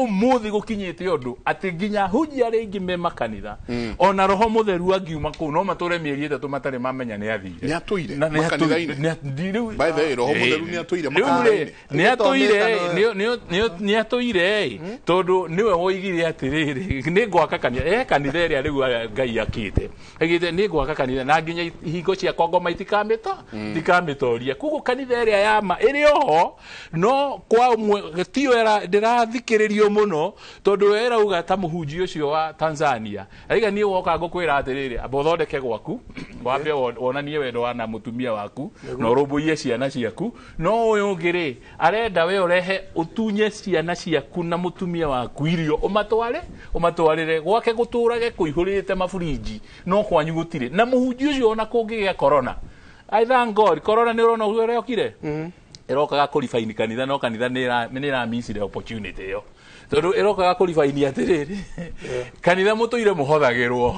muthi gukinyite undu ati nginya hunjia ringi me makanitha ona roho mutheru angiuma ku no mature mieri 3 matari mamenya ni athire ni atuire makanitha-ini by the way roho mutheru ni atuire makanitha-ini ni atuire tondu niwe woigire atiriri ni gwaka kanitha kanitha ria riu Ngai akite agite ni gwaka kanitha na nginya hingo cia kongoma itikamitoria kugo kanitha ria yama iri oho no kwa tio era ndirathikiririo muno tondu era uga ta muhunjio ucio wa Tanzania aiga ni woka ngukwira atiriri abothondeke gwaku wambe wonanie wendo wa na mutumia waku no rubuie ciana ciaku no uyu ngiri arenda we urehe utunye ciana ciaku na mutumia waku irio umatwarire gwake guturage kuihurite mafurinji no kwanyu gutire na muhunjio ucio ona kungigia corona I thank God corona ni urona uyo rekire erokaga kurifaini kanitha no kanitha ni ra miss the opportunity yo tondu erokaga kurifaini atiriri kanitha mutuire muhothagirwo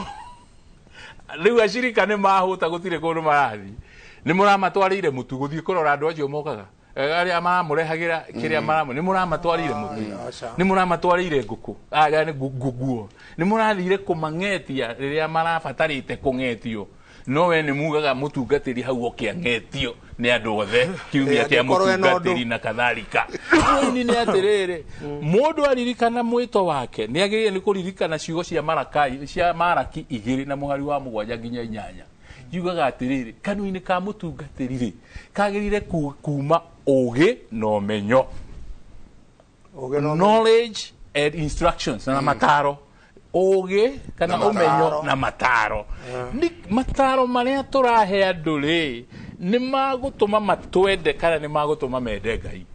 riu ashirika ni mahuta gutire kundu marathi ni muramatwarire mutu guthii kurora andu acio mokaga aria mamurehagira kiria maramu ni muramatwarire mutu ni muramatwarire nguku ni guguo ni murathire kumangetia riria marabatarite kungetio no we ni mugaga mutungatiri hau okiangetio ni andu othe kiumia kia mutungatiri na kadhalika ni atiriri mundu aririkana mwito wake ni agirire ni kuririkana ciugo cia Maraki 2 na muhari wa 7 nginya 8 yugaga atiriri kanuni ka mutungatiri kagirire kuma ugi no menyo knowledge and instructions na mataro oge kana umenyo na mataro ni mataro maria turahe andu ri ni magutuma matwende kana ni magutuma mende Ngai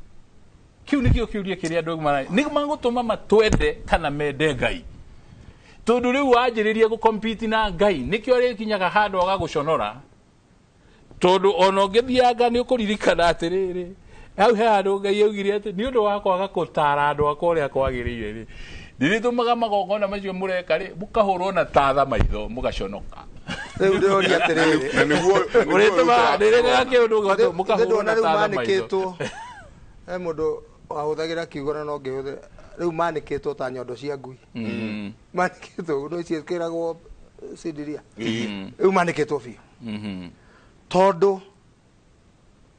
kiu nikio kiuria kiria andu mara ni magutuma matwende kana mende Ngai tondu riu wanjiririe gu compete na Ngai nikio ri kinyaga handu agaguconora tondu ono ngithianga ni ukuririkana atiriri hau he andu Ngai augire ati ni undu wa kwaga gutara andu akwa uria kwagiriire ri nditumaga magongona macio mureka ri mukahurwo na tatha maitho mugaconoka riu ndori atiriri na niguo urituma ndirega kiundu gwato mukahurwo na tatha maitho mundu ahuthagira kiugona no ngihuthe riu manikitwo ta nyondo cia ngui manikitwo no ciikiragwo sindiria riu manikitwo biu tondu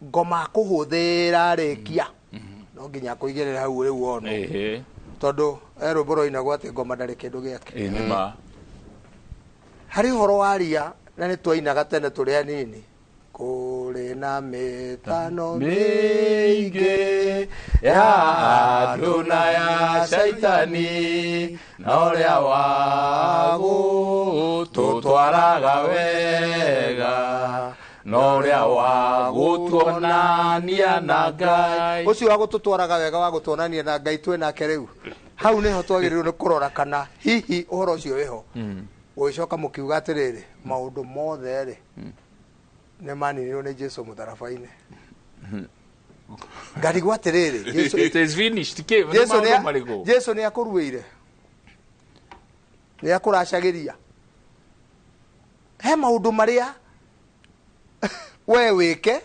ngoma kuhuthira rekia no nginya kuigirira hau riu ono tondu eruboro inagwo ati ngoma ndari kindu giake nima hari horo waria na ni twainaga tene turi anini kuri na mitano mingi ya andu na ya shaitani na uria wagu tutwaraga wega na uria wagutuonania na Ngai ucio wagututwaraga wega wagutuonania na Ngai twe nake riu hau niho twagirirwo ni kurora kana hihi uhoro ucio wiho ugicoka mukiuga atiriri maundu mothe ri ne maninirwo ni Jesu mutharabaini ngarigwo atiriri Jesu ni akuruire ni akuracagiria he maundu maria we wike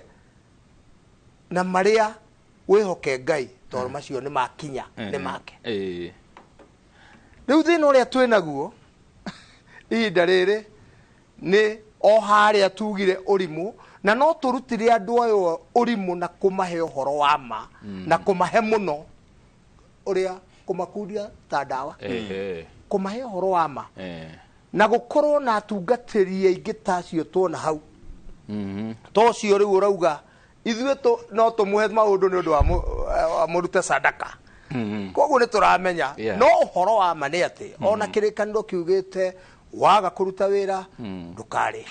na maria wihoke Ngai tondu macio ni makinya ni make riu thina uria twi naguo ihinda riri ni o haria tugire urimu na no turutire andu ayo urimu na kumahe uhoro wa ma na kumahe muno uria kumakuria ta dawa kumahe uhoro wa ma na gukorwo na atungatiri aingi tacio tuona hau tocio riu urauga ithuĩ no tumuhe maundu ni undu wa murute sadaka koguo ni turamenya no uhoro wa ma ni ati ona kirikaniro kiugite waga kuruta wira ndukari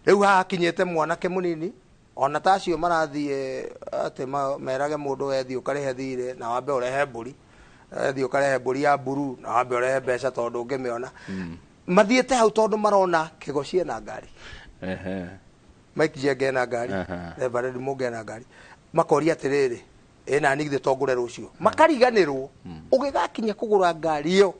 riu hakinyete mwanake munini ona tacio marathie ati merage mundu wethi ukarihe thire na wambe urehe mburi thi ukarehe mburi ya mburu na wambe urehe mbeca tondu ngimiona mathiete hau tondu marona kigocie na ngari Mike Jege na ngari Reverend Muge na ngari makoria atiriri ena nigithe tongure rucio makariganirwo ugigakinya kugura ngari iyo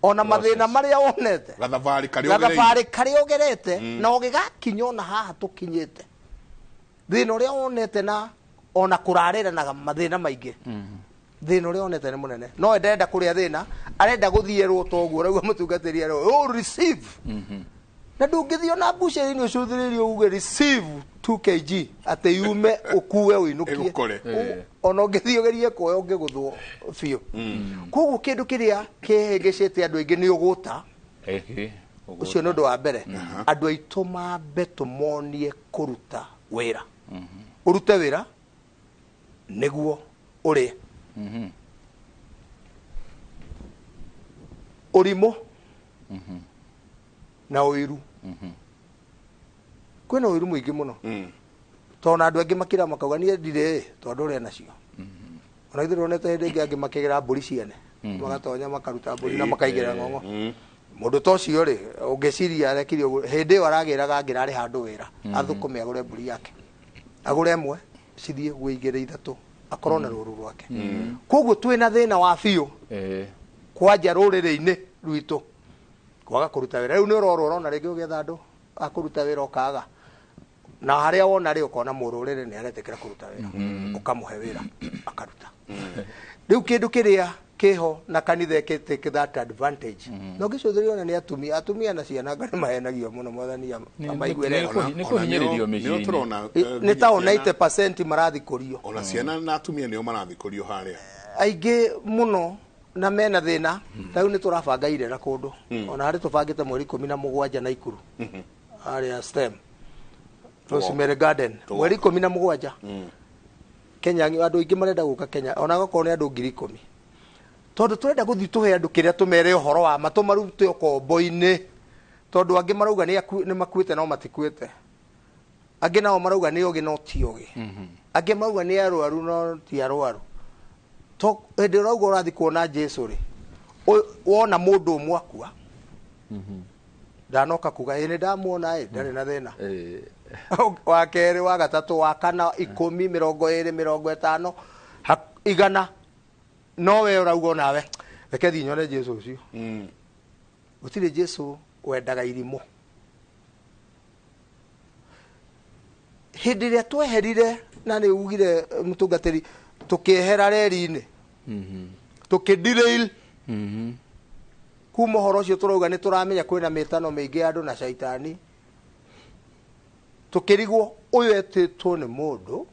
ona mathina maria wonete gathavari kari ogerete na ugigakinya ona haha tukinyite thina uria wonete na ona kurarira na mathina maingi thina uria wonete ni munene no endenda kuria thina arenda guthierwo toguo rauga mutungatiri aro receive na ndungithio na busheri ni ucuthiririo uge receive 2 kg ate yume ukuwe winukie ona ngithio gerie koyo ngiguthwo bio koguo kindu kiria kihengecete andu aingi ni uguta ucio no ndo wa mbere andu aitu mambe tumonie kuruta wira urute wira niguo uri urimu na uiru kwina uiru muingi muno tona andu angi makira makauga nie ndire tondu uri nacio ona ithu ronete hindi ingi angi makigira mburi ciene magatonya makaruta mburi na makaigira ng'ong'o mundu tocio ri ungiciria arekirio hindi iyo aragiraga ngirari handu wira athukume agure mburi yake agure emwe cithie gwigire ithatu akorwo na ruru rwake koguo twina thina wa biu kwanja ruriri-ini rwitu kwaga kuruta wira riu ni urona ringi ugetha andu akuruta wira ukaga na haria wona ri ukona mururire ni aretekera kuruta wira ukamuhe wira akaruta riu kindu kiria kiho na kanitha take that advantage no gicuthirio ni atumia na ciana ngari mahenagio muno mwathani amaigwere ni kuhinyiririo micini ni ta 90% marathikurio ona ciana na atumia nio marathikurio haria aingi muno na mena thina riu ni turabanga irera kundu ona hari tubangite mweri 17 na Ikuru aria STEM Rosemary Garden mweri 17 Kenya andu ingi marenda guka Kenya ona goko ni andu 10,000 tondu turenda guthi tuhe andu kiria tumere uhoro wa matumarute okombo-ini tondu angi marauga ni makuite no matikuite angi nao marauga ni ogi no ti ogi angi marauga ni arwaru no ti arwaru to hindi urauga urathi kuona Jesu ri wona mundu umwe akua ndanoka kuga ni ndamuona ndari na thina wa keri wa gatatu wa kana 10 20 50 igana no we urauga nawe reke thi nyone Jesu ucio gutire Jesu wendaga irimo hindi ria tweherire na ni ugire mutungatiri tukihera reri-ini tukidirail kuma horo cio turauga ni turamenya kwina mitano mingi andu na shaitani tukirigwo uyu etitwo ni mundu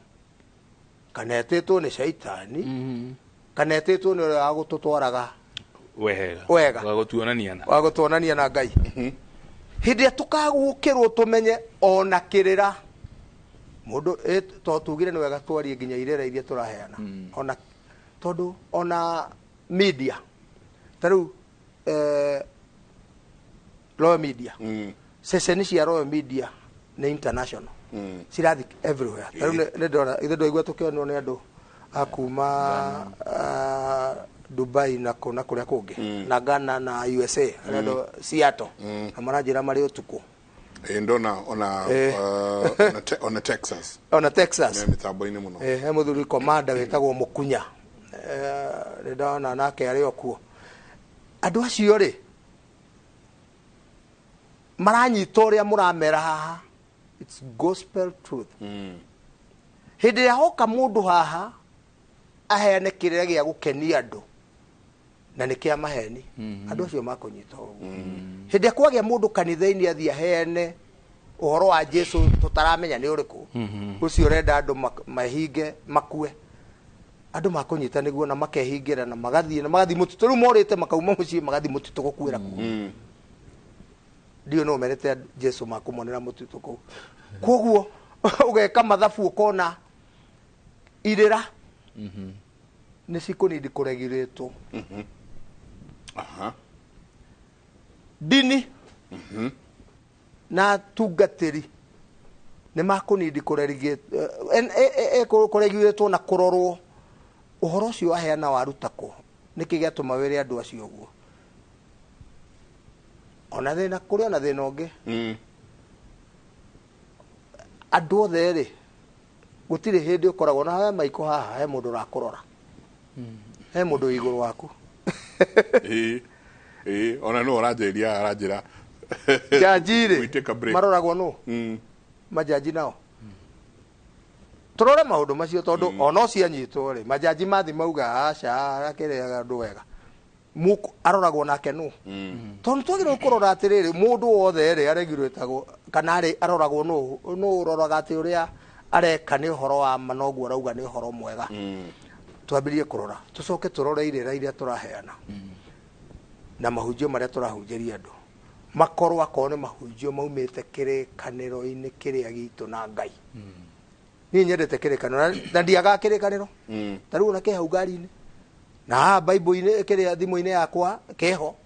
kana etitwo ni shaitani kana etitwo ni uria agututwaraga wega wagutuonania na Ngai hindi tukagukirwo tumenye ona kirira mundu to tugire ni wega twarie nginya irera iria turaheana ona tondu ona media taru Royal Media session cia Royal Media ni international cirathi everywhere taru ne ndora ithe igwe tukionwo ni andu akuma Dubai na kuna kuria kungi na Ghana na USA andu Seattle na maranjira mari utuku ndona ona Texas ne mitambo-ini muno he muthuri commander wetagwo Mukunya ndona nake ari okuo andu acio ri maranyita uria muramera haha it's gospel truth hindi ya hoka mundu haha aheane kirira gia gukenia andu na ni kia maheni andu acio makunyita uguo hindi kwagia mundu kanitha-ini athi aheane uhoro wa Jesu tutaramenya ni uriku ucio renda andu mahinge makue andu makunyita niguo na makehingira na magathi mututu riu morite makauma mucii magathi mututu gukuira ku ndio no merete Jesu makumonera mututu ku koguo ugeka mathabu ukona irira ni sikunidi kuregiretwo dini na tungatiri ni makunidi kuregiretwo na kurorwo uhoro ucio aheana warutako niki giatuma wire andu acio guo ona thina kuri ona thina ungi andu othe ri gutire hindi ukoragwo na we maiko haha he mundu rakurora he mundu iguru waku ona no aranjira jajire maroragwo no majaji nao turore maundu macio tondu ona cianyitwo ri majaji mathi mauga aca akiriaga andu wega muku aroragwo nake no tondu twagirwo kurora atiriri mundu wothe ri aregirwetagwo kana ri aroragwo no uroraga ati uria areka ni horo wa manogu arauga ni horo mwega twambirie kurora tucoke turore irira iria turaheana na mahunjio maria turahunjiria andu makorwo akone mahunjio maumite kirikaniro-ini kiria gitu na Ngai ni nyendete kirikaniro na ndiaga kirikaniro taru na ke hau ngari-ini na Bible-ini kiria thimu-ini yakwa keho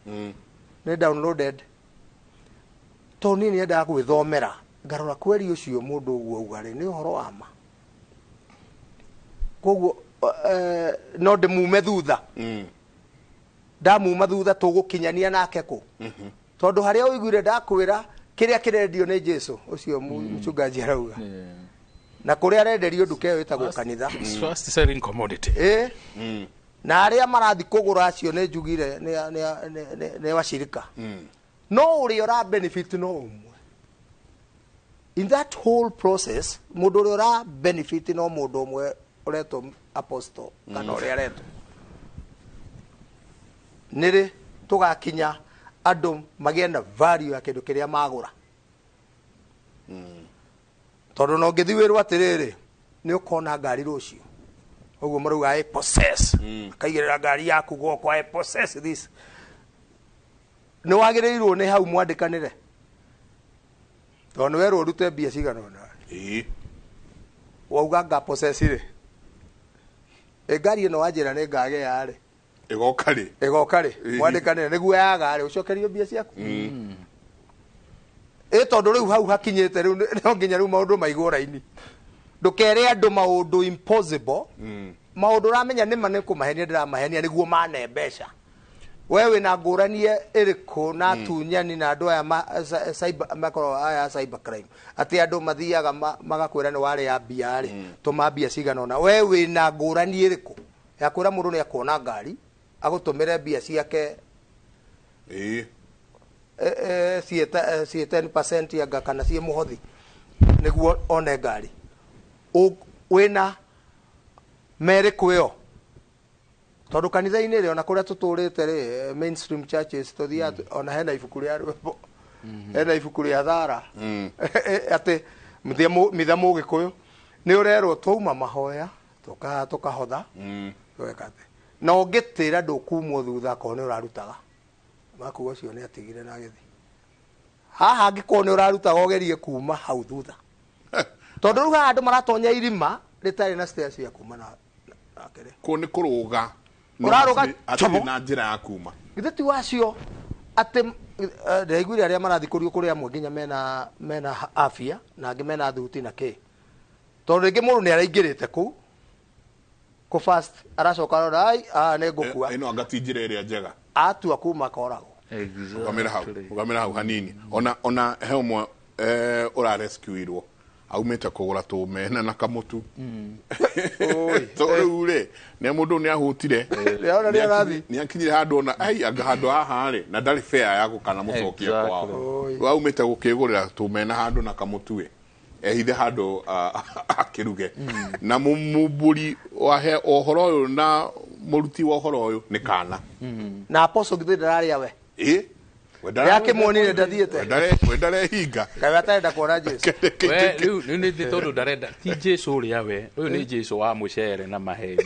ni downloaded to ni enda gwithomera ngarora kweri ucio mundu uguo ugari ni horo wa ma koguo no ndimume thutha ndamuma thutha tugukinyania nake ku tondu haria uiguire ndakwira kiria kirendio ni Jesu ucio mchungaji arauga na kuria arenderio nduka iyo itagwo kanitha first selling commodity na aria marathi kugura acio ni njugire ni washirika no uri ora benefit no umwe in that whole process mundu uri ora benefit no mundu umwe ureto apostle kana uri areto nire tugakinya andu magienda value ya kindu kiria magura tondu no ngithi wirwo atiriri ni ukona ngari rucio uguo maruga I possess kaigirira ngari yaku goko I possess this ni wagirirwo ni hau mwandikanire tondu werwo rute mbia cigana ona wauga nga possess ri ngari ino wanjira ni ngage yari igoka ri mwandikanire niguo yaga ri ucokerio mbia ciaku tondu riu hau hakinyite riu no nginya riu maundu maigwo raini ndukere andu maundu impossible maundu ramenya ni mane kumahenia ndiramahenia niguo mane mbeca wewe na nguranie iriku na tunyani na andu aya cyber crime ati andu mathiaga magakwira ni wari ya mbia ri tuma mbia cigana ona wewe na nguranie iriku ya kwira mundu ni akona ngari agutumire mbia ciake sie 10% ya kana sie muhothi niguo one ngari wina mere kwio tondu kanitha-ini ri ona kuria tuturite ri mainstream churches tuthia ona hena ibuku ria rwimbo hena ibuku ria thara ati mithamo gikuyu ni urerwo twauma mahoya tukahotha wekate no ngitira ndukumwo thutha ko ni urarutaga makuwa cio ni atigire na githi haha ngiko ni urarutaga ogerie kuma hau thutha tondu ruga andu maratonya irima ritari na stairs ya kuma na kere ko ni kuruga uraruga atiri na njira ya kuma githeti wacio ate ndaiguire aria marathi kurio kuri amwe nginya mena afia na angi mena thuti na ki tondu ringi mundu ni araingirite ku fast aracoka rora ai ne ngukua ino agatinjira iria njega atua kuma korago ugamira hau hanini ona he umwe ura rescueirwo aumite kugura tumena na kamutu ore ne mundu ni ahutire ni akinyire handu ona ai anga handu haha ri na ndari fair ya gukana mucokia kwao aumite gukigurira tumena handu na kamutu ehithe handu akiruge na mumuburi wahe ohoro uyu na muruti wa ohoro uyu ni kana na apostle githiraria we yake muonire ndathiete wendare hinga kawe atarenda kuona Jesu we ni tondu ndarenda ti Jesu ria we uyu ni Jesu wa mucere na maheni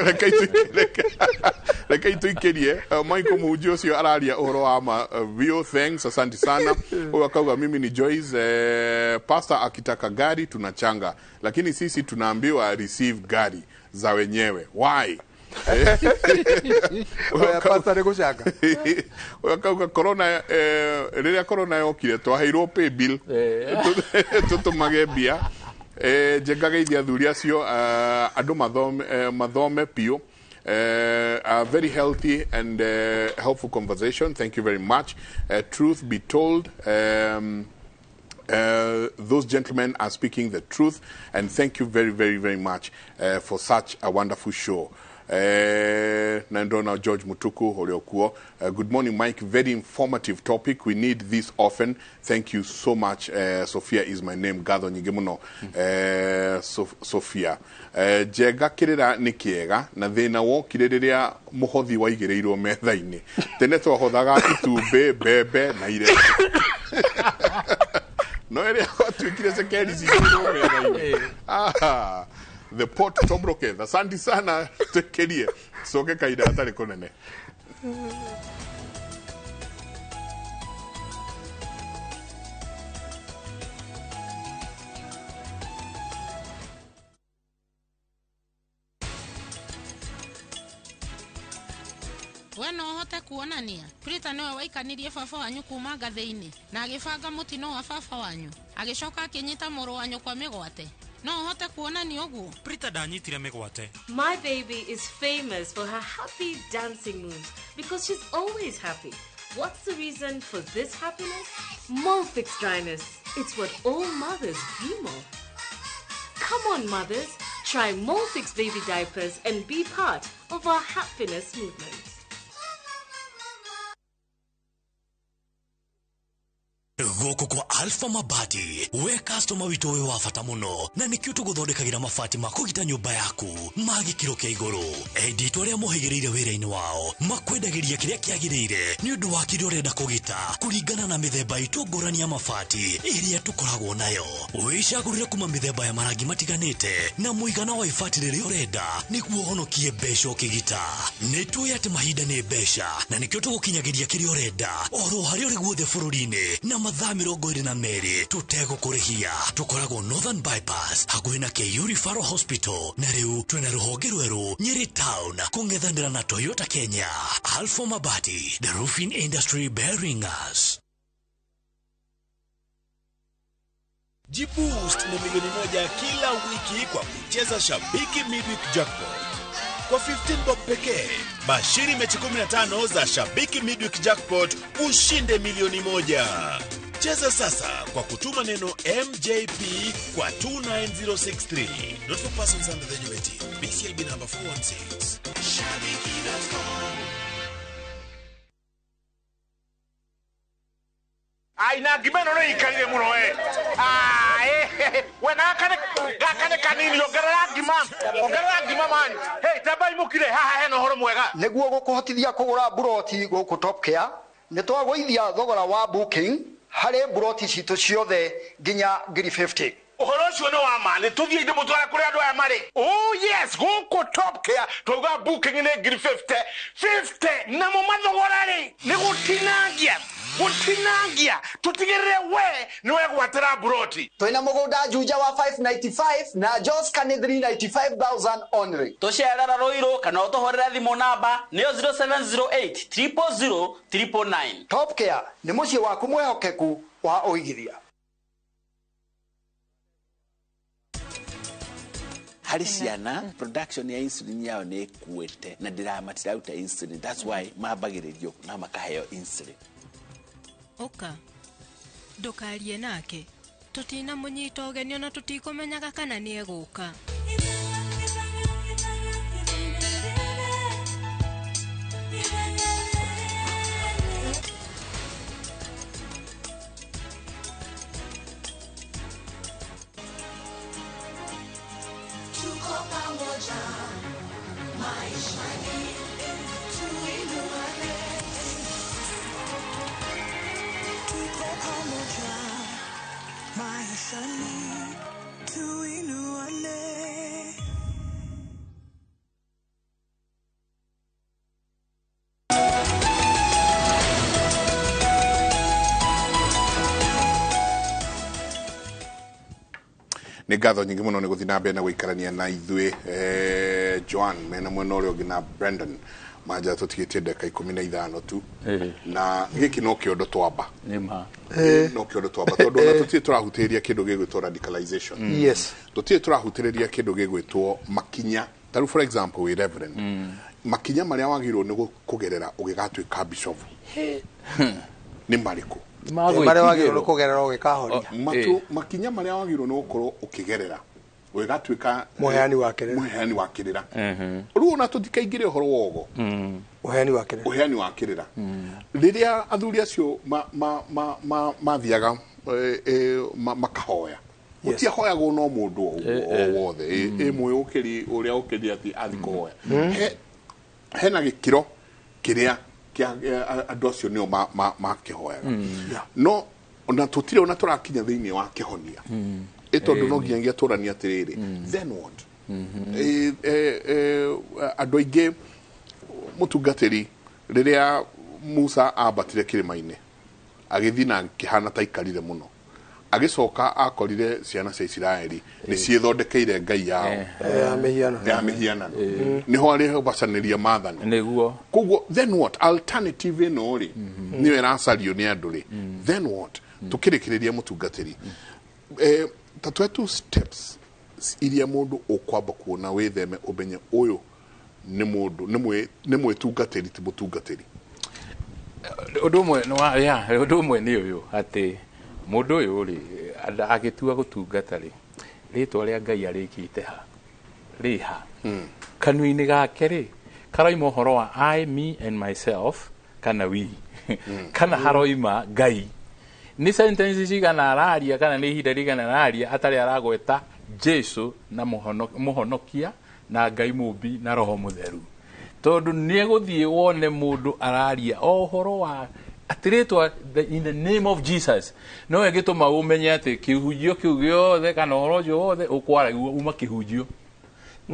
reke ituikirie Michael Mujo cio araria uhoro wa view thanks asante sana huyo akauga mimi ni Joyce pastor akitaka gari tunachanga lakini sisi tunaambiwa receive gari za wenyewe why pasta ne kushaka wakauga corona riria corona yokire twaheirwo pay bill tutumage bia jengageithia athuri acio andu mathome pio a very healthy and helpful conversation. Thank you very much. Truth be told, those gentlemen are speaking the truth, and thank you very, very, very much for such a wonderful show. Nandona George Mutuku Holiokuo. Good morning, Mike. Very informative topic. We need this often. Thank you so much. Sophia is my name. Gatho Nyigemuno. Sophia. Jega kirira ni kiega na thina wokire riria muhothi waigireirwo metha-ini. Tene twahothaga itumbe bebe na ire. No area twikire sekeri zigirwo metha-ini. The pot tobroke. Asante sana tekerie. Soke kaida hatari konene. We no hote kuonania Prita niwe waikanirie baba wanyu kuma ngathĩ-inĩ na agĩbanga mũtino wa baba wanyu agĩcoka akĩnyita mũrũ wanyu kwa mĩgwate. No hote kuonania ũguo. Prita ndanyitire mĩgwate. My baby is famous for her happy dancing moves because she's always happy. What's the reason for this happiness? Molfix dryness. It's what all mothers dream of. Come on, mothers. Try Molfix baby diapers and be part of our happiness movement. Goko kwa Alpha Mabati we customer witu we wafata muno na nikio tuguthondekagira mabati makugita nyumba yaku magikiro kia iguru editwa ria muhigireire wira-ini wao makwendagiria kiria kiagirire ni undu wa kiria urenda kugita kuringana na mithemba itu ngurani ya mabati iria tukoragwo nayo wicagurire kuma mithemba ya marangi matiganite na muigana wa ibati riria urenda niguo honokie mbeca ukigita nitui ati mahinda ni mbeca na nikio tugukinyagiria kiria urenda oro haria uri guothe bururi-ini na mathaa 22 tutegũkũrĩhia tukoragwo Northern Bypass hakuhĩ na KU Referral Hospital na rĩu twĩna rũhonge rwerũ Nyeri Town kũng'ethanĩra na Toyota Kenya. Alpha Mabati, the roofing industry bearing us. Jiboost na milioni 1 kila wiki kwa kucheza Shabiki Midweek Jackpot. Kwa 15 bob pekee, bashiri mechi 15 za Shabiki Midweek Jackpot ushinde milioni 1. Cheza sasa kwa kutuma neno MJP kwa 29063. Not for persons under the age of 18. BCLB number 416. Shabiki.com. Aina gimeno no ikarire muno we. We na kane kanini ongerera gima man. Hey tabai mukire haha heno horo mwega. Niguo gukuhotithia kugura buroti guku Top Care ni twagũithia thogora wa booking harĩ buroti citu ciothe nginya 50. Uhoro ucio no wa ma ni tuthie inde mutwara kuri andu aya mari. Oh yes, guku Top Care tuga booking ni ngiri 50 na mu mathogora ri ni gutinangia tutigirire we ni we gwatira broti. Twina mugunda Juja wa 595 na Joska ni 395,000 only. Tucerera Roiro kana utohorera thimu namba ni 0708 000 999. Top Care ni mucie waku mwehokeku wa uigithia. Hari ciana production ya insulin yao ni ikuite na ndiramatira insulin, that's why mabagiririo na makaheo insulin. Oka ndukarie nake tutina munyita ugenio na tutikumenyaga kana ni eguka. Nĩ ngatho nyingĩ mũno nĩ gũthiĩ na mbere na gũikarania na ithuĩ Joan mena mwena ũrĩa ũngĩ na Brendan manja tũtigĩtie ndeka 15 tu na gĩkĩ no kĩondo twamba no kĩondo twamba tondũ na tũtirĩ tũrahutĩrĩria kĩndũ gĩgwĩtwo radicalization. Yes, tũtirĩ tũrahutĩrĩria kĩndũ gĩgwĩtwo makinya taru for example we reverend makinya marĩa wagĩrĩirwo nĩ kũgerera ũgĩgatuĩka bishop nĩ marĩkũ? Mare wagĩrĩirwo kũgerera ũgĩkahoria makinya marĩa wagĩrĩirwo nĩ gũkorwo ũkĩgerera ũgĩgatuĩka muheani wa kĩrĩra. Rĩu ona tũtikaingĩre ũhoro wogo uheani wa kĩrĩra rĩrĩa athuri acio mathiaga makahoya gũtiahoyagwo no mũndũ o wothe mwĩũkĩri ũrĩa ũkĩri atĩ athi kũhoya hena gĩkĩro kĩrĩa andũ acio nĩo makĩhoyaga no ona tũtirĩ ona tũrakinya thĩinĩ wa kĩhonia tondũ no nginyagia tũrania atĩrĩrĩ then what andũ aingĩ mũtungatĩri rĩrĩa Musa ambatire kĩrĩma-inĩ agĩthiĩ na kĩhana ta ikarire mũno agicoka akorire ciana cia Isiraeli ni ciethondekeire ngai yao ya mihianano niho ari bacanĩria maathani niguo koguo then what alternative ino ri niyo iracario ni andu ri then what tukirikiriria mutungatiri tatu 2 steps iria mundu ukwamba kuona witheme ubenye uyu ni mundu ni mwitungatiri ti mutungatiri udumwe no udumwe ni uyu ati mundu uyu ri agitua gutungata ri ritwa ria ngai arikite ha riha kanui-ini gake ri karaima uhoro wa I, me and myself kana we kana haroima ngai ni sentence cigana araria kana ni ihinda rigana araria atari aragweta Jesu na muhonokia na ngai mumbi na roho mutheru tondu ni eguthie wone mundu araria ohoro wa atiritwa in the name of Jesus no egituma umenye ati kihujio kiu giothe kana orojo wothe ukwara uma kihujio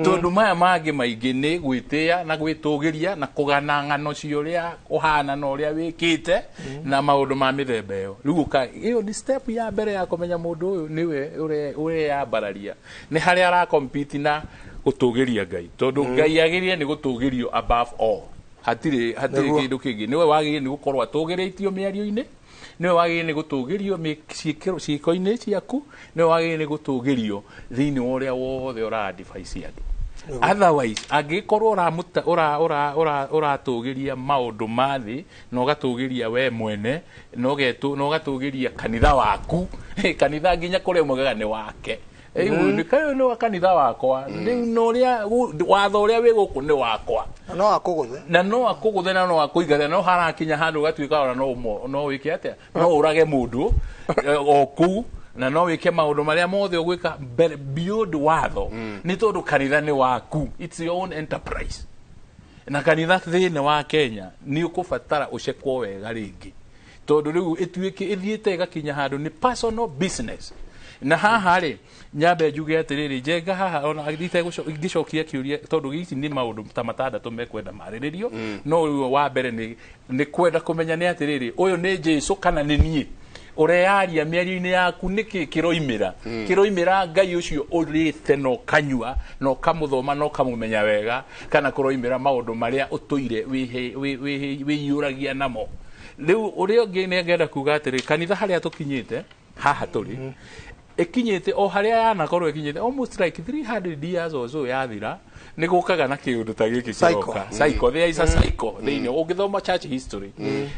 tondu maya mangi maingi ni gwitia na gwitugiria na kugana ngano cioria uhana na uria wikite na maundu ma mithemba iyo riuka iyo ni step ya mbere ya kumenya mundu uyu niwe ure ya bararia ni hari ara compete na gutugiria ngai tondu ngai agirie ni gutugirio above all hatire kindu kingi niwe wagirie ni gukorwo atugiritio miario-ini niwe wagirie ni gutugirio ciiko-ini ciaku niwe wagirie ni gutugirio thiini uria wothe ura device andu otherwise angikorwo uratugiria maundu mathi na ugatugiria we mwene na ugatugiria kanitha waku kanitha nginya kuria mugaga ni wake ni kayo no kanitha wakwa no ria watho uria wi guku ni wakwa no akuguthe na no akuigatha no harakinya handu gatuika ona no wike atia no urage mundu oku na no wike maundu maria mothe ugwika beyond watho ni tondu kanitha ni waku, it's your own enterprise. Na kanitha thĩinĩ wa Kenya ni ukubatara ucekwo wega ringi tondu riu ituike ithiite igakinya handu ni personal business na haha ri nyambe njuge atiriri njenga haha ona agithite ngicokia kiuria tondu gici ni maundu ta matandatu mekwenda mariririo no wa mbere ni kwenda kumenya ni atiriri uyu ni Jesu kana ni nie urearia miario-ini yaku niki kiroimira Ngai ucio urite no kanyua no kamuthoma no kamumenya wega kana kuroimira maundu maria utuire wiyuragia namo riu uria ungi ni ngenda kuga atiri kanitha haria tukinyite haha turi ikinyite o haria yanakorwo ikinyite almost like 300 years or so yathira ni gukaga na kiundu ta giki kiroka psycho there is a psycho thini ungithoma church history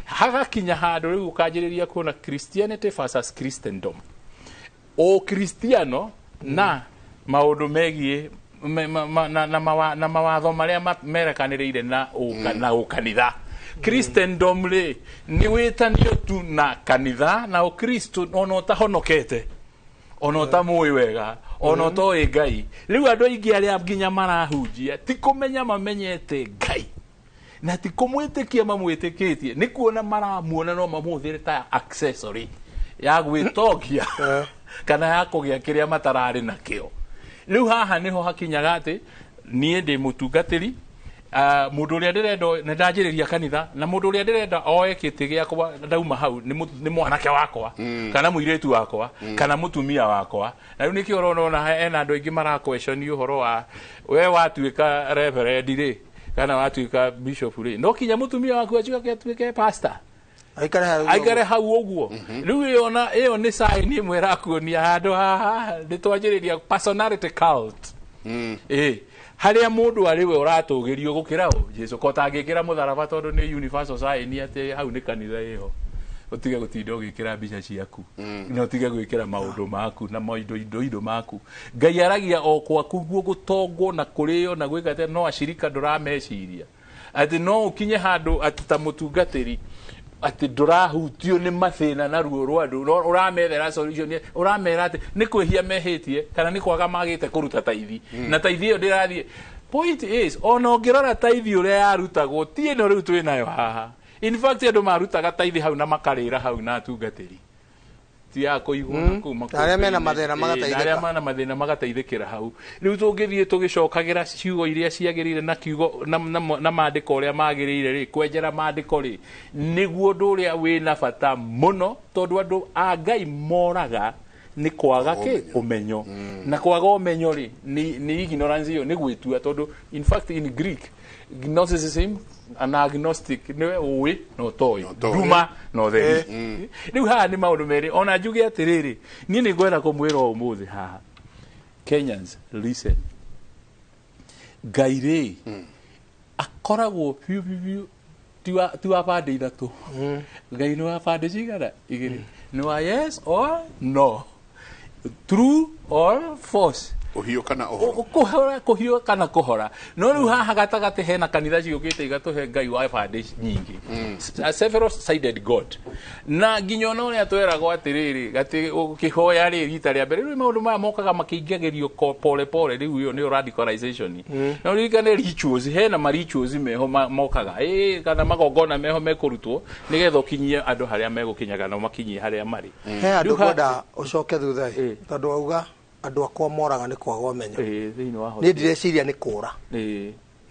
hagakinya handu riu ukanjiriria kuona Christianity versus Christendom o Cristiano na maundu megie na mawatho maria merekaniriire na ukanitha Christendom ri ni witanio tu na kanitha na o Kristo ono utahonokete ono tamui wega ono toi Ngai riu andu aingi aria nginya marahunjia ti kumenya mamenyete Ngai na ti kumwitikia mamwitikitie ni kuona maramuona no mamuthire ta accessory ya gwitogia kana ya kugia kiria matarari nakio riu haha niho hakinyaga ati nie ndi mutungatiri mundu uria ndirenda na ndanjiriria kanitha na mundu uria ndirenda oe kiti giakwa ndauma hau ni mwanake wakwa kana muiretu wakwa kana mutumia wakwa na riu niki urona ena andu aingi mara question uhoro wa we watuika reverend ri kana watuika bishop ri no kinya mutumia waku atuike pastor aikare hau uguo riu yona iyo ni sign imwe rakuonia handu haha nitwanjiriria personality cult haria mundu ariwe uratugirio gukira Jesu ko tangikira mutharaba tondu ni universal sign ati hau ni kanitha iho utige gutinda ugikira mbica ciaku no utige gwikira maundu maku na indo maku Ngai aragia o kwaku guo gutongwo na kurio na gwikate no ashirika ndurameciria ati no ukinye handu ati ta mutungatiri ati ndurahutio ni mathina na ruo rwa andu uramethera solution uramera ati ni kwihia mehitie kana ni kwaga magite kuruta taithi na taithi iyo ndirathie point is ono ngirora taithi uria yarutagwo tie no riu twi nayo haha in fact andu marutaga taithi hau na makarira hau na atungatiri ti ya kuigwa kuma aria mena mathina magateithika aria mana mathina magateithikira hau riu tungithie tugicokagira ciugo iria ciagirire na kiugo na maandiko uria magirire ri kwenjera maandiko ri niguo ndu uria wina bata muno tondu andu a Ngai moraga ni kwaga ki umenyo na kwaga umenyo ri ni ignorance yo ni gwitua tondu in fact in Greek gnosticism an agnostic niwe uwi no toy duma no theri riu haha ni maundu meri ona njuge atiriri ni ni ngwenda kumwira umuthi haha Kenyans listen Ngai ri akoragwo piu tu abande ithatu Ngai no abande cigana igiri no yes or no true or false kuhio kana ohoro kuhio kana kuhora no riu haha gatagate hena kanitha ciukite igatuhe Ngai wa bande nyingi several sided God na nginya no ria twerago atiriri gati ukihoya ri rita ria mbere riu maundu maya mokaga makiingagirio pole pole riu yo ni radicalization no rikane rituals hena ma rituals meho mokaga kana magongona meho mekurutwo nigetha kinyie andu haria megukinyaga no makinyie haria mari he andu kwenda ucoke thutha tondu auga andu akwa moraga ni kwaga umenyo ni ndireciria ni kura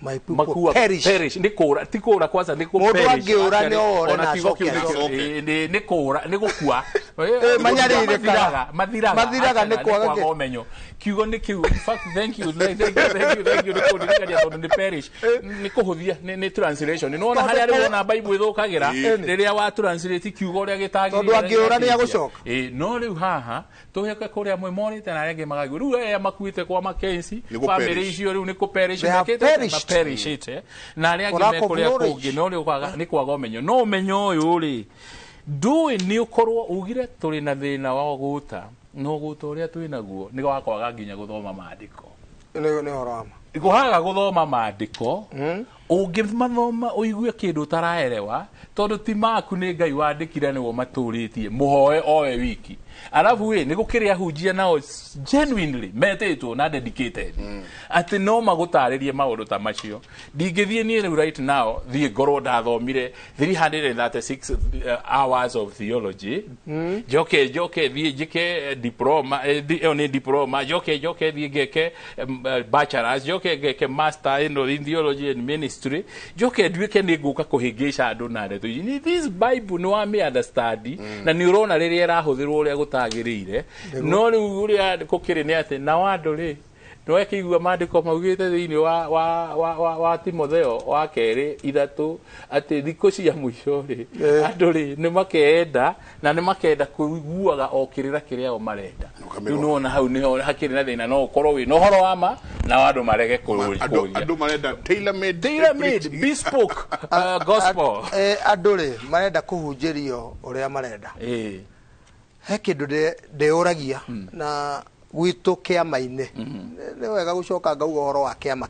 my people perish ni kura ti kura kwanza ni ku perish angiura ni ore na ni kura ni gukua manyarire mathiraga ni kwaga umenyo kiugo ni kiu in fact thank you ni kudirikaria tondu ni perish ni kuhuthia ni translation no ona haria ri na Bible ithukagira riria wa translate kiugo ria gitagirire tondu angiura ni agucoka no riu haha tuheka kuria mwe morite na rege magagu riu ya makuite kwa Makenzi family icio riu ni ku perish perishite na aria angi mekuria kungi no ri kwaga ni kwaga umenyo no umenyo uyu ri ndui ni ukorwo ugire turi na thina wa guta no guta uria twinaguo ni wa kwaga nginya guthoma maandiko ni horama Iguhaga guthoma mandiko ungimathoma uigue kindu taraerewa tondu ti maku ni Ngai wandikire niwo maturitie muhoe owe wiki alafu we nigukire ahunjia nao genuinely metitwo na dedicated ati no magutaririe maundu ta macio ndingithie ni right now thie ngorwo ndathomire 336 hours of theology joke thie njike diploma ni diploma joke thie ngeke bachelors joke ngeke master in theology and ministry joke nduike ni nguka kuhingisha andu na ndeto this Bible no ame understand na ni urona riria irahuthirwo uria gutagirire no riu uria kukiri ni ati na wandu ri no ekigua mandiko maugite thiini wa Timotheo wa keri 3 ati thikũ cia mũico ri andu ri ni makenda na ni makenda kuiguaga okirira kiria o marenda riu no na hau ni hakiri na thina no ukorwo wi no horo wama na andu marege kuria andu marenda tailor made bespoke gospel andu ri marenda kuhunjirio uria marenda he kindu ndeuragia na gwitũ kĩama-inĩ nĩ wega gũcoka ngauga ũhoro wa kĩama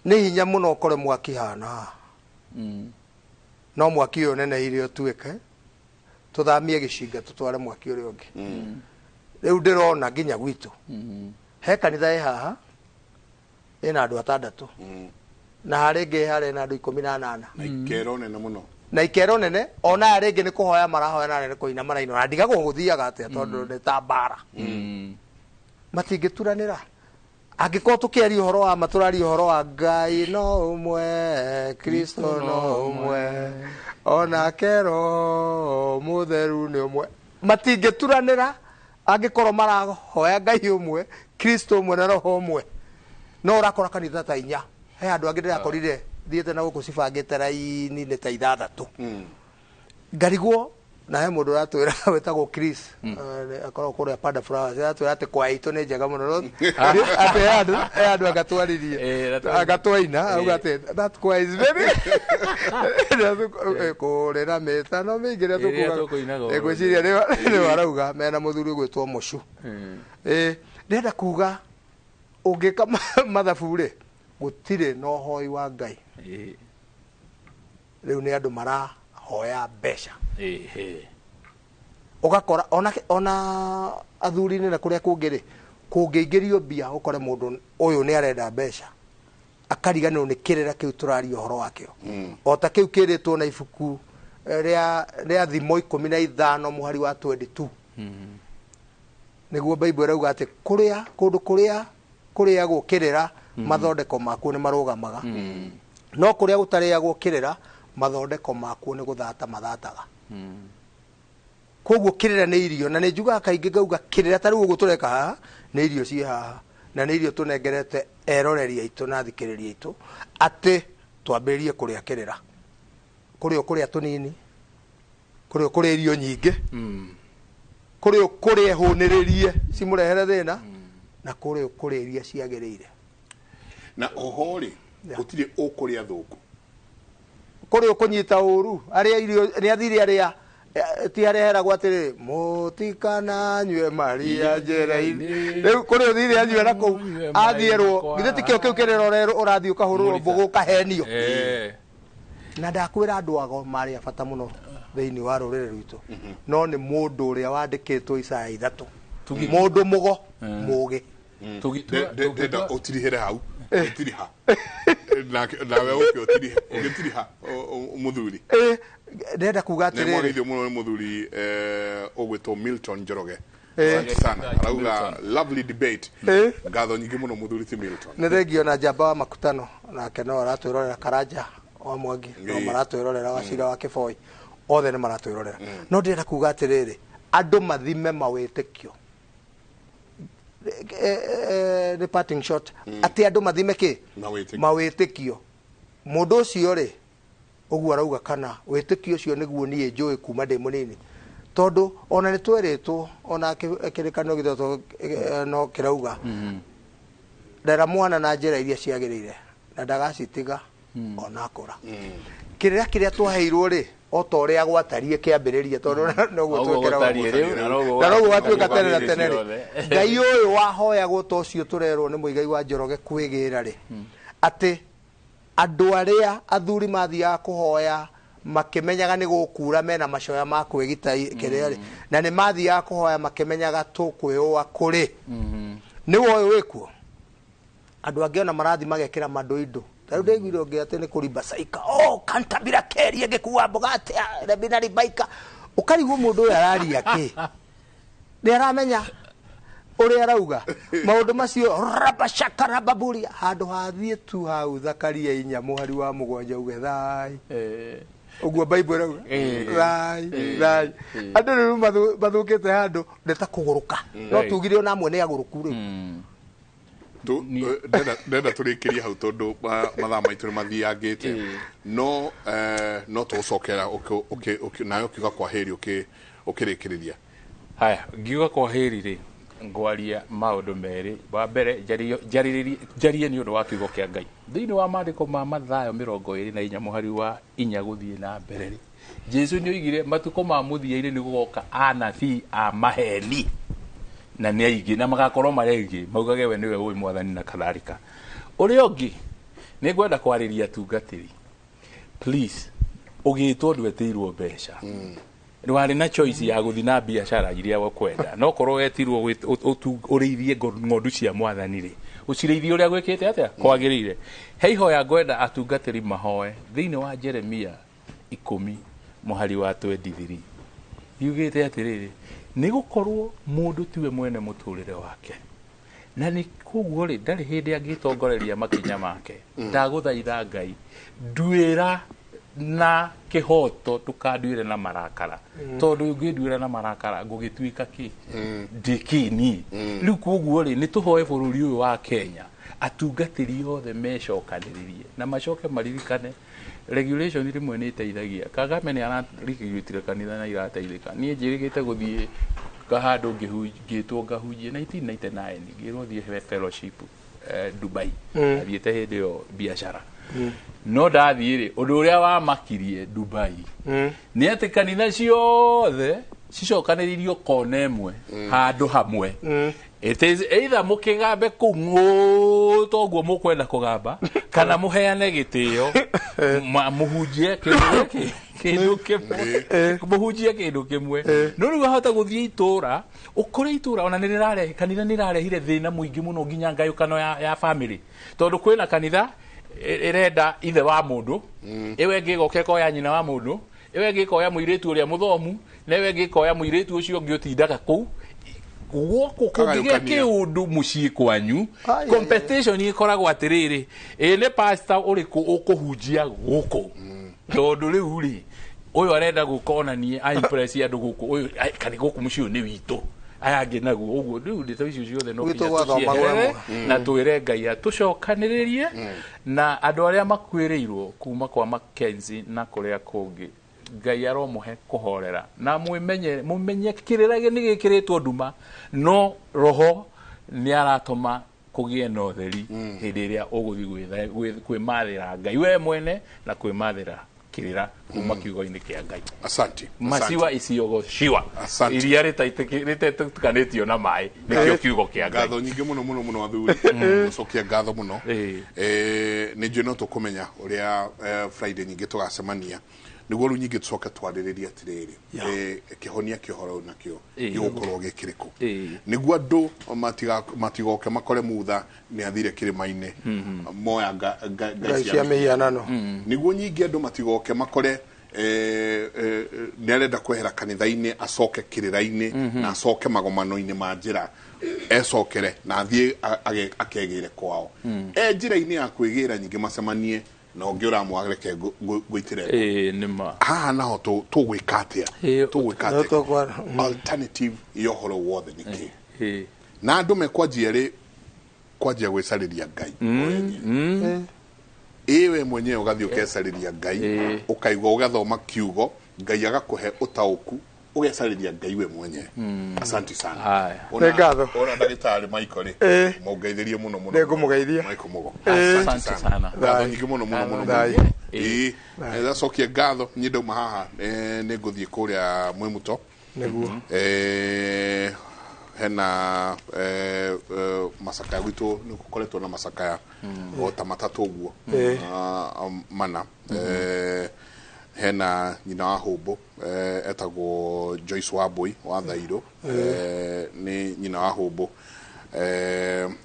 nĩ hinya mũno ũkore mwaki hana no mwaki ũyũ neneire ũtuĩke tũthamie gĩcinga tũtware mwaki ũrĩa ũngĩ rĩu ndĩrona nginya gwitũ he kanitha ĩ haha ĩna andũ 6 na harĩ ĩngĩ harĩ na andũ 18 na ikero nene mũno na ikero nene ona rĩngĩ nĩ kũhoya marahoya na nĩ kũina maraino na ndigagwo gũthiaga atĩa tondũ nĩ ta mbara matingĩturanĩra angĩkorwo tũkĩaria ũhoro wa matũraria ũhoro wa Ngai no ũmwe Kristo no ũmwe ona kero mũtheru nĩ ũmwe matingĩturanĩra angĩkorwo marahoya Ngai ũmwe Kristo ũmwe na roho ũmwe no ũrakora kanitha ta 4 he andũ angĩ ndĩrakorire thiete na gũkũ cibangĩte raini nĩ ta 6 ngarigwo na he mũndũ ũratwĩra wĩtagwo Chris akorwo kũrĩa Panda Flowers aratwĩra atĩ kwa itũ nĩ njega mũno atĩ he andũ agatwaririe agatwaina auga atĩ that choir is very kũrĩra mĩtano mĩingĩ rĩa tũkuga ngwĩciria nĩ warauga mena mũthuri ũgwĩtwo Mũcu ndĩrenda kuga ũngĩka mathabu rĩ gũtirĩ na ũhoi wa Ngai rĩu nĩ andũ marahoya mbeca ũgakora ona athuri-inĩ na kũrĩa kũngĩ rĩ kũngĩingĩrio mbia ũkore mũndũ ũyũ nĩ arenda mbeca akariganĩrwo nĩ kĩrĩra kĩu tũraria ũhoro wakĩo o ta kĩu kĩrĩtwo na ibuku rĩa thimo 15 mũhari wa 22 nĩguo Bible ĩrauga atĩ kũndũ kũrĩa kũrĩagwo kĩrĩra mathondeko makuo nĩ marũgamaga no kũrĩa gũtarĩagwo kĩrĩra mathondeko makuo nĩ gũthata mathataga koguo kĩrĩra nĩ irio na nĩ njugaga kaingĩ ngauga kĩrĩra ta rĩu ũguo tũreka haha nĩ irio ciĩ haha na nĩ irio tũnengerete eroreri aitũ na thikĩrĩria aitũ atĩ twambĩrĩrie kũrĩa kĩrĩra kũrĩa tũnini kũrĩa irio nyingĩ kũrĩa hũnĩrĩrie cimũrehere thĩna na kũrĩa iria ciagĩrĩire na oho rĩ gũtirĩ ũkũrĩa thũku kũrĩa ũkũnyita ũru arĩa irio nĩ athiri arĩa ti arĩa heragwo atĩrĩ mũtikana nyue maria njĩra-inĩ rĩu kũrĩa ũthiri anyue na kũu athierwo githĩ ti kĩo kĩu kĩrĩra ũrathiĩ ũkahũrũrwo mbũgũ ũkahenio na ndakwĩra andũ ago marĩ bata mũno thĩinĩ wa rũrĩrĩ rwitũ no nĩ mũndũ ũrĩa wandĩkĩtwo Isaya 3 mũndũ mũgo mũgĩ ndenda ũtirihĩre hau ũtiriha nawe ũgĩtiriha mũthuri ndenda kuga atĩrĩrĩ nĩ mwarĩithio mũno nĩ mũthuri ũgwĩtwo Milton Njoroge sana arauga lovely debate ngatho nyingĩ mũno mũthuri ti Milton nĩ thengio na njamba wa makutano nake no aratwĩrorera Karanja wa Mwangi no maratwĩrorera Wachira wa Kĩboi othe nĩ maratwĩrorera no ndenda kuga atĩrĩrĩ andũ mathime mawĩtĩkio the parting shot ati andu mathime ki mawĩtĩkio mũndũ ũcio rĩ ũguo arauga kana wĩtĩkio ũcio nĩguo niĩ njũĩ kuma ndĩ mũnini tondu ona nĩ twerĩtwo ona kĩrĩkanĩro gĩthoto no kĩrauga ndera mwana na njĩra iria ciagĩrĩire na ndagacitiga ona akũra kĩrĩa twaheirwo rĩ otoria gwatarie kiambiriria tondu noguo twekera na noguo watweka tene na tene ngai uyu wahoyagwo to cio turerwo ni muigai wa Njoroge kwigira ri ati andu aria athuri mathiaga kuhoya makimenyaga ni gukura mena macoya ma kwigita kiria ri na ni mathiaga kuhoya makimenyaga tukwiwa kuri ni woyo wikuo andu angi ona marathi magekira mandu taru ndeiguire onge ati ni kurimba saika kantabira kerie ngikuwa mbogate binari baika ukarigwo mundu uyu araria ki ni aramenya uri arauga maundu macio raba shakara baburia handu hathie tu hau Zakaria 4 muhari wa mugwanja uge thai uguo Bible rauga thai andu riu mathukite handu ndeta kuguruka no tugire ona amwe ni aguruku riu ndenda turikiria hau tondu mathaa maitu ni mathiangite no tucokera nayo kiuga kwa heri ukirikiriria haya ngiuga kwa heri ri ngwaria maundu meri wa mbere jarie ni undu wa kiugo kia Ngai thiini wa maandiko ma Mathayo 24 muhari wa 4 guthie na mbere ri Jesu ni oigire matuko ma muthia-ini ni gugoka anabii a maheni na ni aingi na magakorwo marengi maugage we niwe uyu mwathani na katharika uria ungi ni ngwenda kwariria tungatiri please ugitwo ndwetirwo mbeca ni wari na choice ya guthi na biashara iria wakwenda no korwo wetirwo urithie ngondu cia mwathani ri ucirithie uria gwikite atia kwagirire heiho ya ngwenda atungatiri mahoe thiini wa Jeremia 10 muhari wa 23 yugite atiriri ni gukorwo mundu tiwe mwene muturire wake na ni kuguo ri ndari hindi angitongoreria makinya make ndaguthaitha Ngai nduira na kihoto tukanduire na marakara tondu ngindwira na marakara ngugituika ki ndikini riu kuguo ri ni tuhoe bururi uyu wa Kenya atungatiri othe mecokaniririe na macoke maririkane regulation rimwe ni iteithagia Kagame ni araregulate kanitha na irateithika nie njirigite guthie kahandu ngitwo ngahunjie 1999 ngirwo thie fellowship Dubai athiete hindi yo biashara no ndathie ri undu uria wa makirie Dubai ni ati kanitha ciothe cicokaniririo kona emwe handu hamwe it is either mukigambe kungu toguo mukwenda kugamba kana muheane gitio muhunjie kindu kimwe muhunjie kindu kimwe no riu hota guthie itura ukore itura ona nirare kanitha nirarehire thina muingi muno nginya ngayukano ya family tondu kwina kanitha irenda ithe wa mundu iwe ngigoke koya nyina wa mundu iwe ngikoya muiritu uria muthomu na iwe ngikoya muiritu ucio ngiotindaga kuu guoko kugigia kiundu mucii kwanyu competition ikoragwo atiriri ni pastor uriku ukuhunjia guku tondu riu ri uyu arenda gukona ni impress andu guku uyu kani guku mucii ni witu aya ngi naguo uguo riu ndito icio ciothe no kinya na twire Ngai atucokaniririe na andu aria makwirirwo kuma kwa Mackenzie na kuria kungi Ngai aromuhe kuhorera na mumenye kirirage ni gikiritwo nduma no roho ni aratoma kugie na utheri hindi iria uguthi kwimathira Ngai we mwene na kwimathira kirira kuma kiugo-ini kia Ngai asante masiwa isiogo shiwa iria ritaitukanitio na mai nikio kiugo kia Ngai ngatho nyingi muno athuri cokia ngatho muno ni njui no tukumenya uria Friday nyingi tugacemania niguo ru nyingi tucoke twaririria atiriri kihonia kihoro nakio gigukorwo gikiriku niguo andu matigoke makore mutha ni athire kirima-ini moya ngai cia mihianano niguo nyingi andu matigoke makore ni arenda kwehera kanitha-ini acoke kirira-ini na acoke magomano-ini ma njira ecokere na athie akegire kwao njira-ini ya kwigira nyingi macemanie na ongiura mwagereke gwitire nima naho tugwikatia alternative yohoro wothe niki na andu mekwanjia gwicariria Ngai iwe mwenyewe ugathie ukecariria Ngai ukaigwa ugathoma kiugo Ngai agakuhe utauku ugecarĩria Ngai we mwenye. Asante sana. Haya. Ona ndagĩtarĩ Michael rĩ. Mũngeithĩrie mũno mũno. Nĩngũmũgeithia. Michael Mugo. Asante sana. Ngatho nyingĩ mũno mũno mũno. Ndacokia ngatho nyĩ ndauma haha nĩngũthiĩ kũrĩa Mwĩmuto. Nĩguo. Hena macakaya gwitũ nĩ gũkoretwo na macakaya o ta matatũ ũguo mana. Hena nyina wa Hũmbũ etagwo Joyce Wambui wa Thairũ, nĩ nyina wa Hũmbũ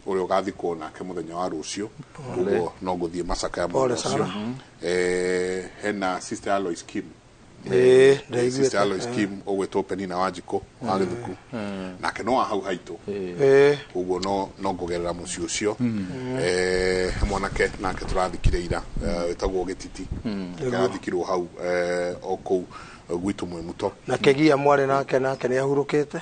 ũrĩa ũgathikwo nake mũthenya wa rũciũ, ũguo no ngũthiĩ macakaya mũthenya ũcio. Hena sister Alois Kim, sister Alois Kim ũgwĩtwo Penina Wanjikũ wa Gĩthuku, nake no wa hau haitũ, ũguo no ngũgerera mũciĩ ũcio. Mwanake nake tũrathikire ira wĩtagwo Gĩtiti, arathikirwo hau o kũu gwitũ Mwĩmuto. Na Kĩgia mwarĩ nake nĩ ahurũkĩte.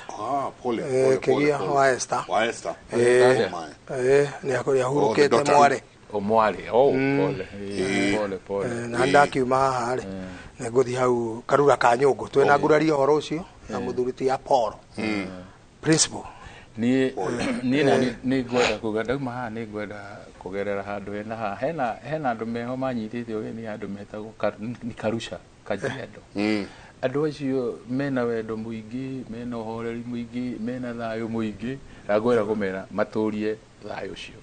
Pole. Kĩgia wa Esther. Wa Esther. Nĩ ahurũkĩte mwarĩ. Omwari, pole. Na ndakiuma haha rĩ, nĩngũthiĩ hau Karura ka Nyũngũ, twĩna nguraria ũhoro ũcio na mũthuri ti Apollo principal. Nĩ ngwenda kuga ndauma haha nĩ ngwenda kugerera handũ hena andũ meho manyitĩte ũgeni, andũ metagwo ni Karusha Kajiado. Andũ acio mena wendo mũingĩ, mena ũhoreri mũingĩ, mena thayũ mũingĩ, na ngwenda kũmera matũrie thayũ ũcio.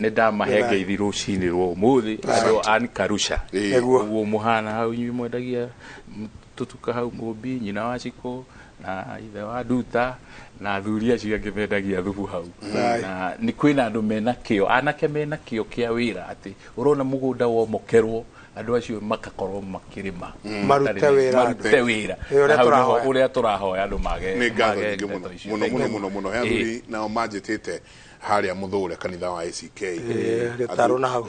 Nĩ ndamahe ngeithi rũcinĩ rwa ũmũthĩ andũ a Karusha. Ũguo mũhana hau inyuĩ mwendagia tũtuka hau Mũmbi, nyina wa Cikũ na ithe wa Nduta na athuri acio angĩ mendagia thubu hau. Na nĩ kwĩna andũ mena kĩo, anake mena kĩo kĩa wĩra, atĩ ũrona mũgũnda womokerwo andũ acio makakorwo makĩrĩma marute wĩra ũrĩa tũrahoya andũ mage. Nĩ ngatho nyingĩ mũno he athuri nao manjĩtĩte harĩa Mũthũre kanitha wa ACK gĩtarũ na hau.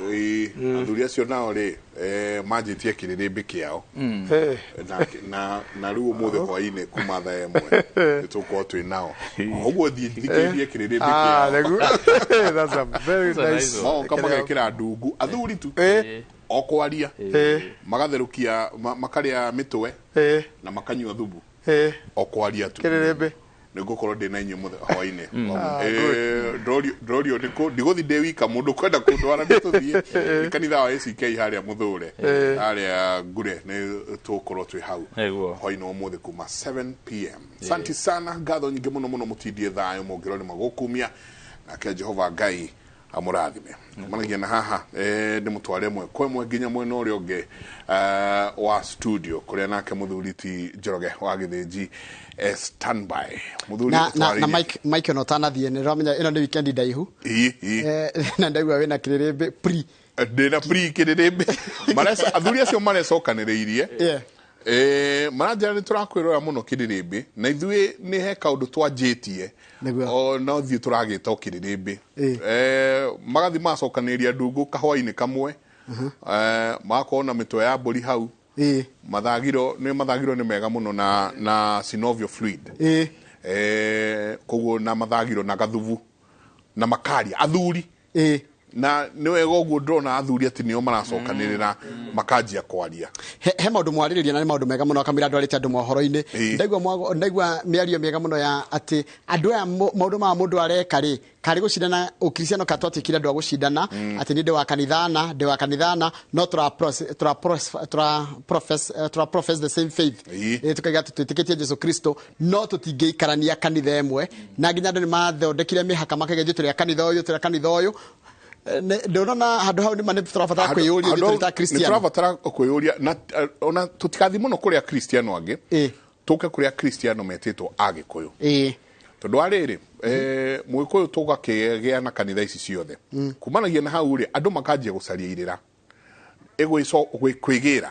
Athuri acio nao rĩ manjĩtie kĩrĩrĩmbĩ kĩao na rĩu ũmũthĩ hwainĩ kuma thaa ĩmwe nĩtũkorwo twĩ nao, ũguo thikĩrĩrie kĩrĩrĩmbĩ kĩao maoka magekĩra ndungu athuri tu o kwaria magatherũkia makarĩa mĩtwe na makanyua thubu o kwaria tu. Nĩngũkorwo ndĩ na inyuĩ mũthenya hwainĩ. Ndorio ndigũthi ndĩ wika, mũndũ kwenda kũndwara nĩtũthiĩ kanitha wa ACK harĩa Mũthũre harĩa Ngure nĩtũgũkorwo twĩ hau hwainĩ ũmũthĩ kuma 7 PM. Asante sana, ngatho nyingĩ mũno mũtindie thayũ mũngĩrwo nĩ magũkumia, nake Jehova Ngai amũrathime. Managia na haha ndĩmũtware mwe kwa mwe nginya mwena ũrĩa ũngĩ wa studio kũrĩa nake mũthuri ti Njoroge wa Gĩthĩnji standby. Na Mike no tanathiĩ nĩ ramenya ĩno nĩ weekend ndaihu. Na ndaigua wĩna kĩrĩrĩmbĩ pre. Ndĩna pre kĩrĩrĩmbĩ. Maresa athuri acio marecokanĩrĩirie. Maranjĩra nĩ tũrakwĩrora mũno kĩrĩrĩmbĩ na ithuĩ nĩ he kaũndũ twanjĩtie o no thiĩ tũragĩta o kĩrĩrĩmbĩ. Magathi macokanĩrĩria ndungu kahwainĩ kamwe, magakorwo na mĩtwe ya mbũri hau, mathagiro nĩ mega mũno na synovial fluid, koguo na mathagiro na gathubu na makaria athuri na nĩ wega ũguo ndĩrona athuri atĩ nĩo maracokanĩrĩra makanjia kwaria. He maũndũ mwarĩrĩria na nĩ maũndũ mega mũno akamĩra andũ arĩte andũ mohoro-inĩ. Ndaigua mĩario mĩega mũno ya atĩ andũ aya maũndũ ma mũndũ areka rĩ karĩ gũcindana ũkristiano ka twatĩkire andũ a gũcindana atĩ nĩ ndĩ wa kanithana no profess the same faith. Tukaiga twĩtĩkĩtie Jesu Kristo no tũtingĩikarania kanitha ĩmwe, na nginya andũ nĩ mathondekire mĩhaka makageria tũrĩa kanitha ũyũ. Ndona handũ hau nĩ mane tũrabatara kwĩyũria nĩ tũrĩ Kristiano. Nĩ tũrabatara kwĩyũria na ona tũtikathi mũno kũrĩa Kristiano angĩ, tũke kũrĩa Kristiano metĩtwo Agĩkũyũ. Tondũ arĩrĩ Mũgĩkũyũ tũgakĩgĩa na kanitha ici ciothe kumanagia na hau rĩ andũ makanjia gũcaria irĩra kwĩgĩra.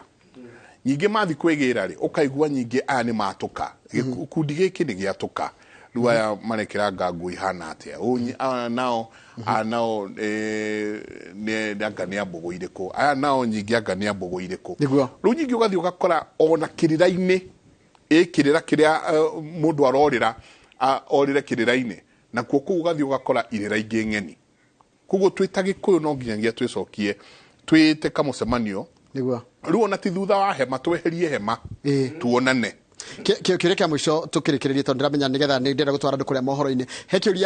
Nyingĩ mathi kwĩgĩra rĩ ũkaigua nyingĩ aya nĩ matũka, gĩkundi gĩkĩ nĩ gĩatũka rĩu aya marekĩra ngangũ ihana atĩa nao nĩ anga nĩ ambũgũ irĩkũ, aya nao nyingĩ anga nĩ ambũgũ irĩkũ. Rĩu nyingĩ ũgathiĩ ũgakora ona kĩrĩra-inĩ kĩrĩra kĩrĩa mũndũ arorĩra orĩre kĩrĩra-inĩ nakuo kũu ũgathiĩ ũgakora irĩra ingĩ ng'eni. Koguo twĩ ta Gĩkũyũ no nginyagia twĩcokie twĩte kamũcemanio rĩu ona ti thutha wa hema tweherie hema tuonane Kiuria kia mwisho tukirikiria tondu ndiramenya nigetha ni ndira gutwara ndu kuria mohoro-ini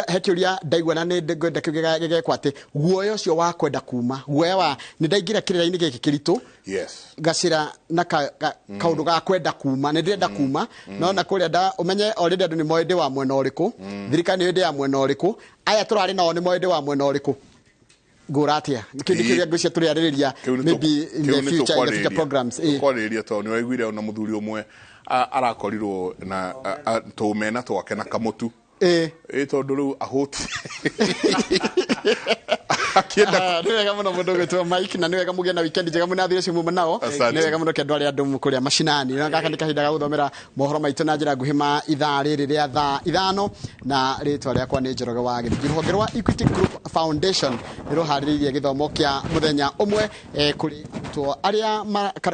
hekiuria ndaigua na ni ngwenda kigegekwa ati guoya ucio wa kwenda kuma guoya wa ni ndaingira kirira-ini giki kiritu gacira na kaundu ga kwenda kuma ni ndirenda kuma no na kuria nda umenye already andu ni moende wa mwena uriku thirikari ni ende ya mwena uriku aya turari nao ni moende wa mwena uriku Goratia kindi kiria ngwicia turi aririria maybe in the future programs kwariria to ni waiguire ona muthuri umwe arakorirwo na tumena twake na kamutu tondu riu ahuti akienda ni wega muno mundu gwitwo Mike na ni wega mugie na weekend njega muno athire cimu nao ni wega muno kendu ari andu mukuria mashinani na gaka ni kahinda ga guthomera mohoro maitu na njira nguhima ithaa riri ria thaa 5 na ritwa riakwa ni Njoroge wa Githigi ruhonge rwa Equity Group Foundation niruhariririe githomo kia muthenya umwe kuri arutwo aria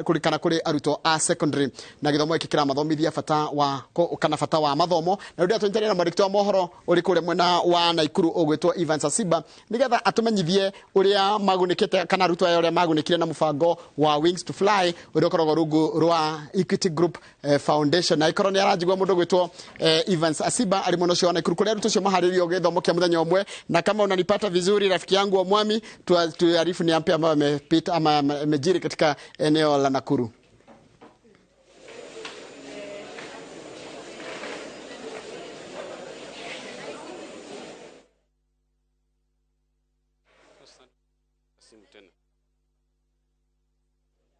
kurikana kuri arutwo a secondary na githomo iki kira mathomithia bata wa kana bata wa mathomo na ndio atwentere na mwandiki wa mohoro uri kure mwena wa Naikuru ugwitwo Evans Asiba nigetha atumenyithie uria magunikite kana arutwo ayo uria magunikire na mubango wa Wings to Fly uria ukoragwo rungu rwa Equity Group Foundation na ikorwo ni aranjigwa mundu gwitwo Evans Asiba ari muno cio wa Naikuru kuria arutwo cio maharirio githomo kia muthenya umwe na kama unanipata vizuri rafiki yangu wa Mwami tuarifu ni ampi ambayo amepita ama amejiri katika eneo la Nakuru.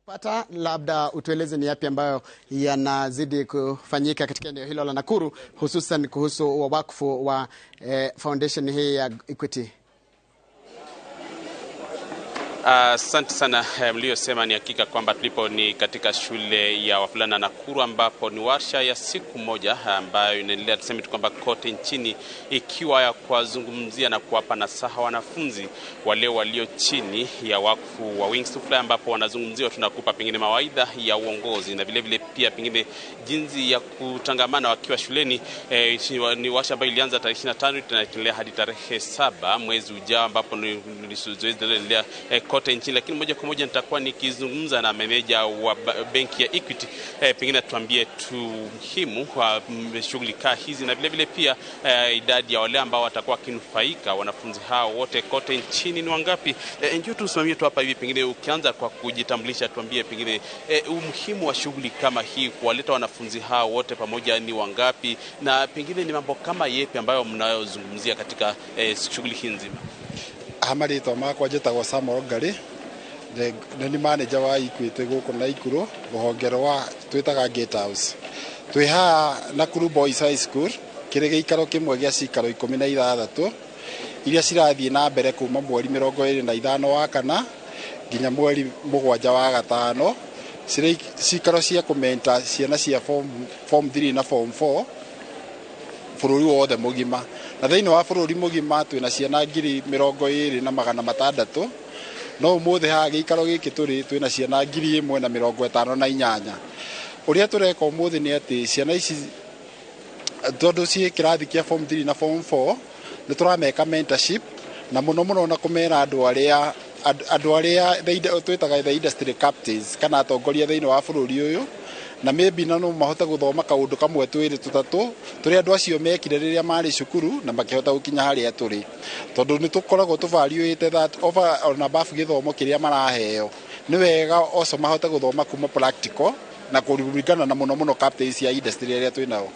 Pata labda utueleze ni yapi ambayo yanazidi kufanyika katika eneo hilo la Nakuru hususan kuhusu wakfu wa foundation hii ya Equity. Asante sana mliosema ni hakika kwamba tulipo ni katika shule ya wavulana Nakuru ambapo ni warsha ya siku moja ambayo inaendelea tuseme tu kwamba kote nchini ikiwa ya kuwazungumzia na kuwapa nasaha wanafunzi wale walio chini ya wakfu wa Wings to Fly ambapo wanazungumziwa tunakupa pengine mawaidha ya uongozi na vile vile pia pengine jinsi ya kutangamana wakiwa shuleni. Ni warsha ambayo ilianza tarehe 25 tunaendelea hadi tarehe 7 mwezi ujao ambapo ni zoezi linaloendelea kote nchini, lakini moja kwa moja nitakuwa nikizungumza na meneja wa benki ya Equity pengine tuambie tu muhimu kwa shughuli hizi na vile vile pia idadi ya wale ambao watakuwa kinufaika wanafunzi hao wote kote nchini ni wangapi. Njoo tusimamie tu hapa hivi pengine ukianza kwa kujitambulisha tuambie pengine umuhimu wa shughuli kama hii kuwaleta wanafunzi hao wote pamoja ni wangapi na pengine ni mambo kama yepi ambayo mnayozungumzia katika shughuli hii nzima. Amarito makwa njitagwo Samuel Ngari ni manager wa Equity guku Naikuru ruhonge rwa twitaga Gate House twi ha Nakuru Boys High School kiri giikaro kimwe gia cikaro 16 iria cirathie na mbere kuma mweri 25 wa kana nginya mweri 7 wa gatano cikaro cia kumenta ciana cia form 3 na form 4 bururi wothe mugima na thiini wa bururi mugima twina ciana 20,600 no umuthe ha giikaro giki turi twina ciana 1,058 uria tureka umuthe ni ati ciana ici tondu cie kirathi kia form 3 na form 4 ni turameka mentorship na muno muno na kumera andu aria twitaga the industry captains kana atongoria thiini wa bururi uyu na maybe no mahota guthoma kaundu kamwe twiri tutatu turi andu acio mekire riria mari cukuru na makihota gukinya haria turi tondu ni tukoragwo tuvaluate that over on above githomo kiria maraheo ni wega oso mahota guthoma kuma practical na kuringana na muno captains ya industry iria twinao.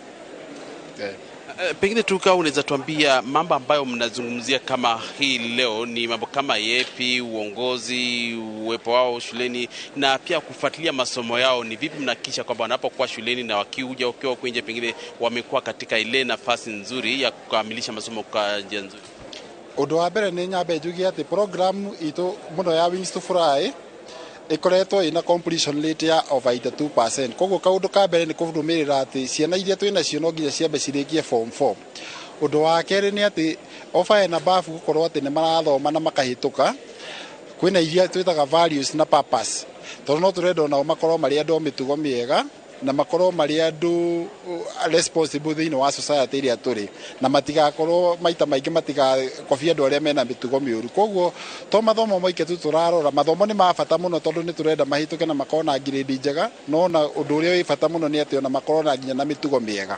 Pengine tu unaweza tuambia mambo ambayo mnazungumzia kama hii leo ni mambo kama yepi, uongozi, uwepo wao shuleni na pia kufuatilia masomo yao ni vipi mnahakikisha kwamba wanapokuwa shuleni na wakiuja ukiwa kwenye pengine wamekuwa katika ile nafasi nzuri ya kukamilisha masomo kwa njia nzuri. Undu wa mbere ni nyambe njugie ati program itu muno ya Wings to Fly ikoretwo ina completion rate ya over 82%. Koguo kaundu ka mbere ni kurumirira ati ciana iria twina cio no nginya ciambe cirikie form 4. Undu wa keri ni ati over and above gukorwo ati ni marathoma na makahituka kwina iria twitaga values na purpose tondu no turenda nao makorwo mari andu mitugo miega na makorwo mari andu responsible thiini wa society iria turi na matigakorwo maita maingi matigakobia andu aria mena mitugo miuru koguo to mathomo moike tu turarora mathomo ni mabata muno tondu ni turenda mahituke na makorwo na grade njega no na undu uria wi bata muno ni ati ona makorwo na nginya na mitugo miega.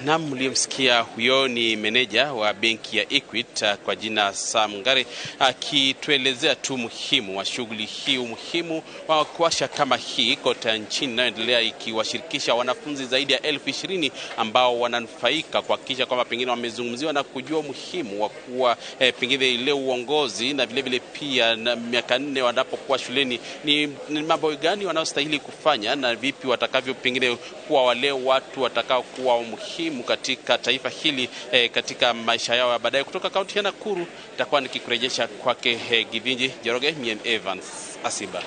Na mliomsikia huyo ni meneja wa benki ya Equity kwa jina Sam Ngare akituelezea tu muhimu wa shughuli hii, umuhimu wa kuwasha kama hii kote nchini inayoendelea ikiwashirikisha wanafunzi zaidi ya 20,000 ambao wananufaika kuhakikisha kwamba pengine wamezungumziwa na kujua umuhimu wa kuwa pengine ile uongozi na vile vile pia na miaka 4 wanapokuwa shuleni ni mambo gani wanaostahili kufanya na vipi watakavyo pengine kuwa wale watu watakao kuwa muhimu katika taifa hili katika maisha yao ya baadaye. Kutoka kaunti ya Nakuru nitakuwa nikikurejesha kwake Githinji Njoroge, Mien Evans Asiba.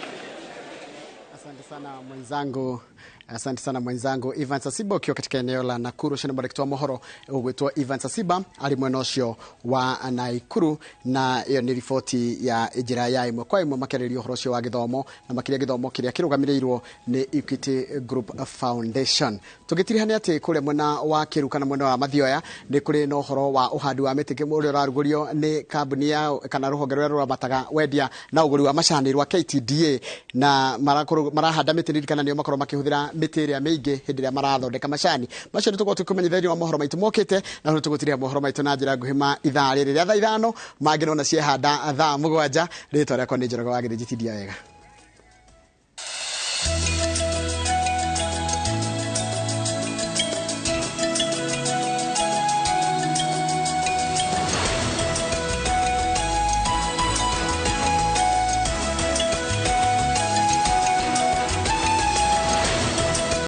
Asante sana mwenzangu Evans Asiba ukiwa katika eneo la Nakuru. Shana mwelekeo mohoro ugwetwa Evans Asiba ali mwenocio wa Naikuru, na hiyo ni ripoti ya ijira ya imwe kwa imwe makererio horocio wa githomo na makiria githomo kiria kirugamirirwo ni Equity Group Foundation. Tugitirihania ati kule mwena wa Kiruka na mwena wa Mathioya ni kuri no horo wa uhandi wa miti muri rarugurio ni kambuni ya kana ruhonge rwa bataga wendia na uguri wa macani rwa KTDA, na marahanda miti ndirikana nio makoro makihuthira miti iria mingi hindi ria marathondeka macani macio. Ni tugo tukumenyithania wa mohoro maitu mokite na no tugutiria mohoro maitu na njira nguhima ithaa riri ria thaa 5 mangino na ciehanda thaa 7 ritwa riakwa ni Njoroge wa Githinji wega.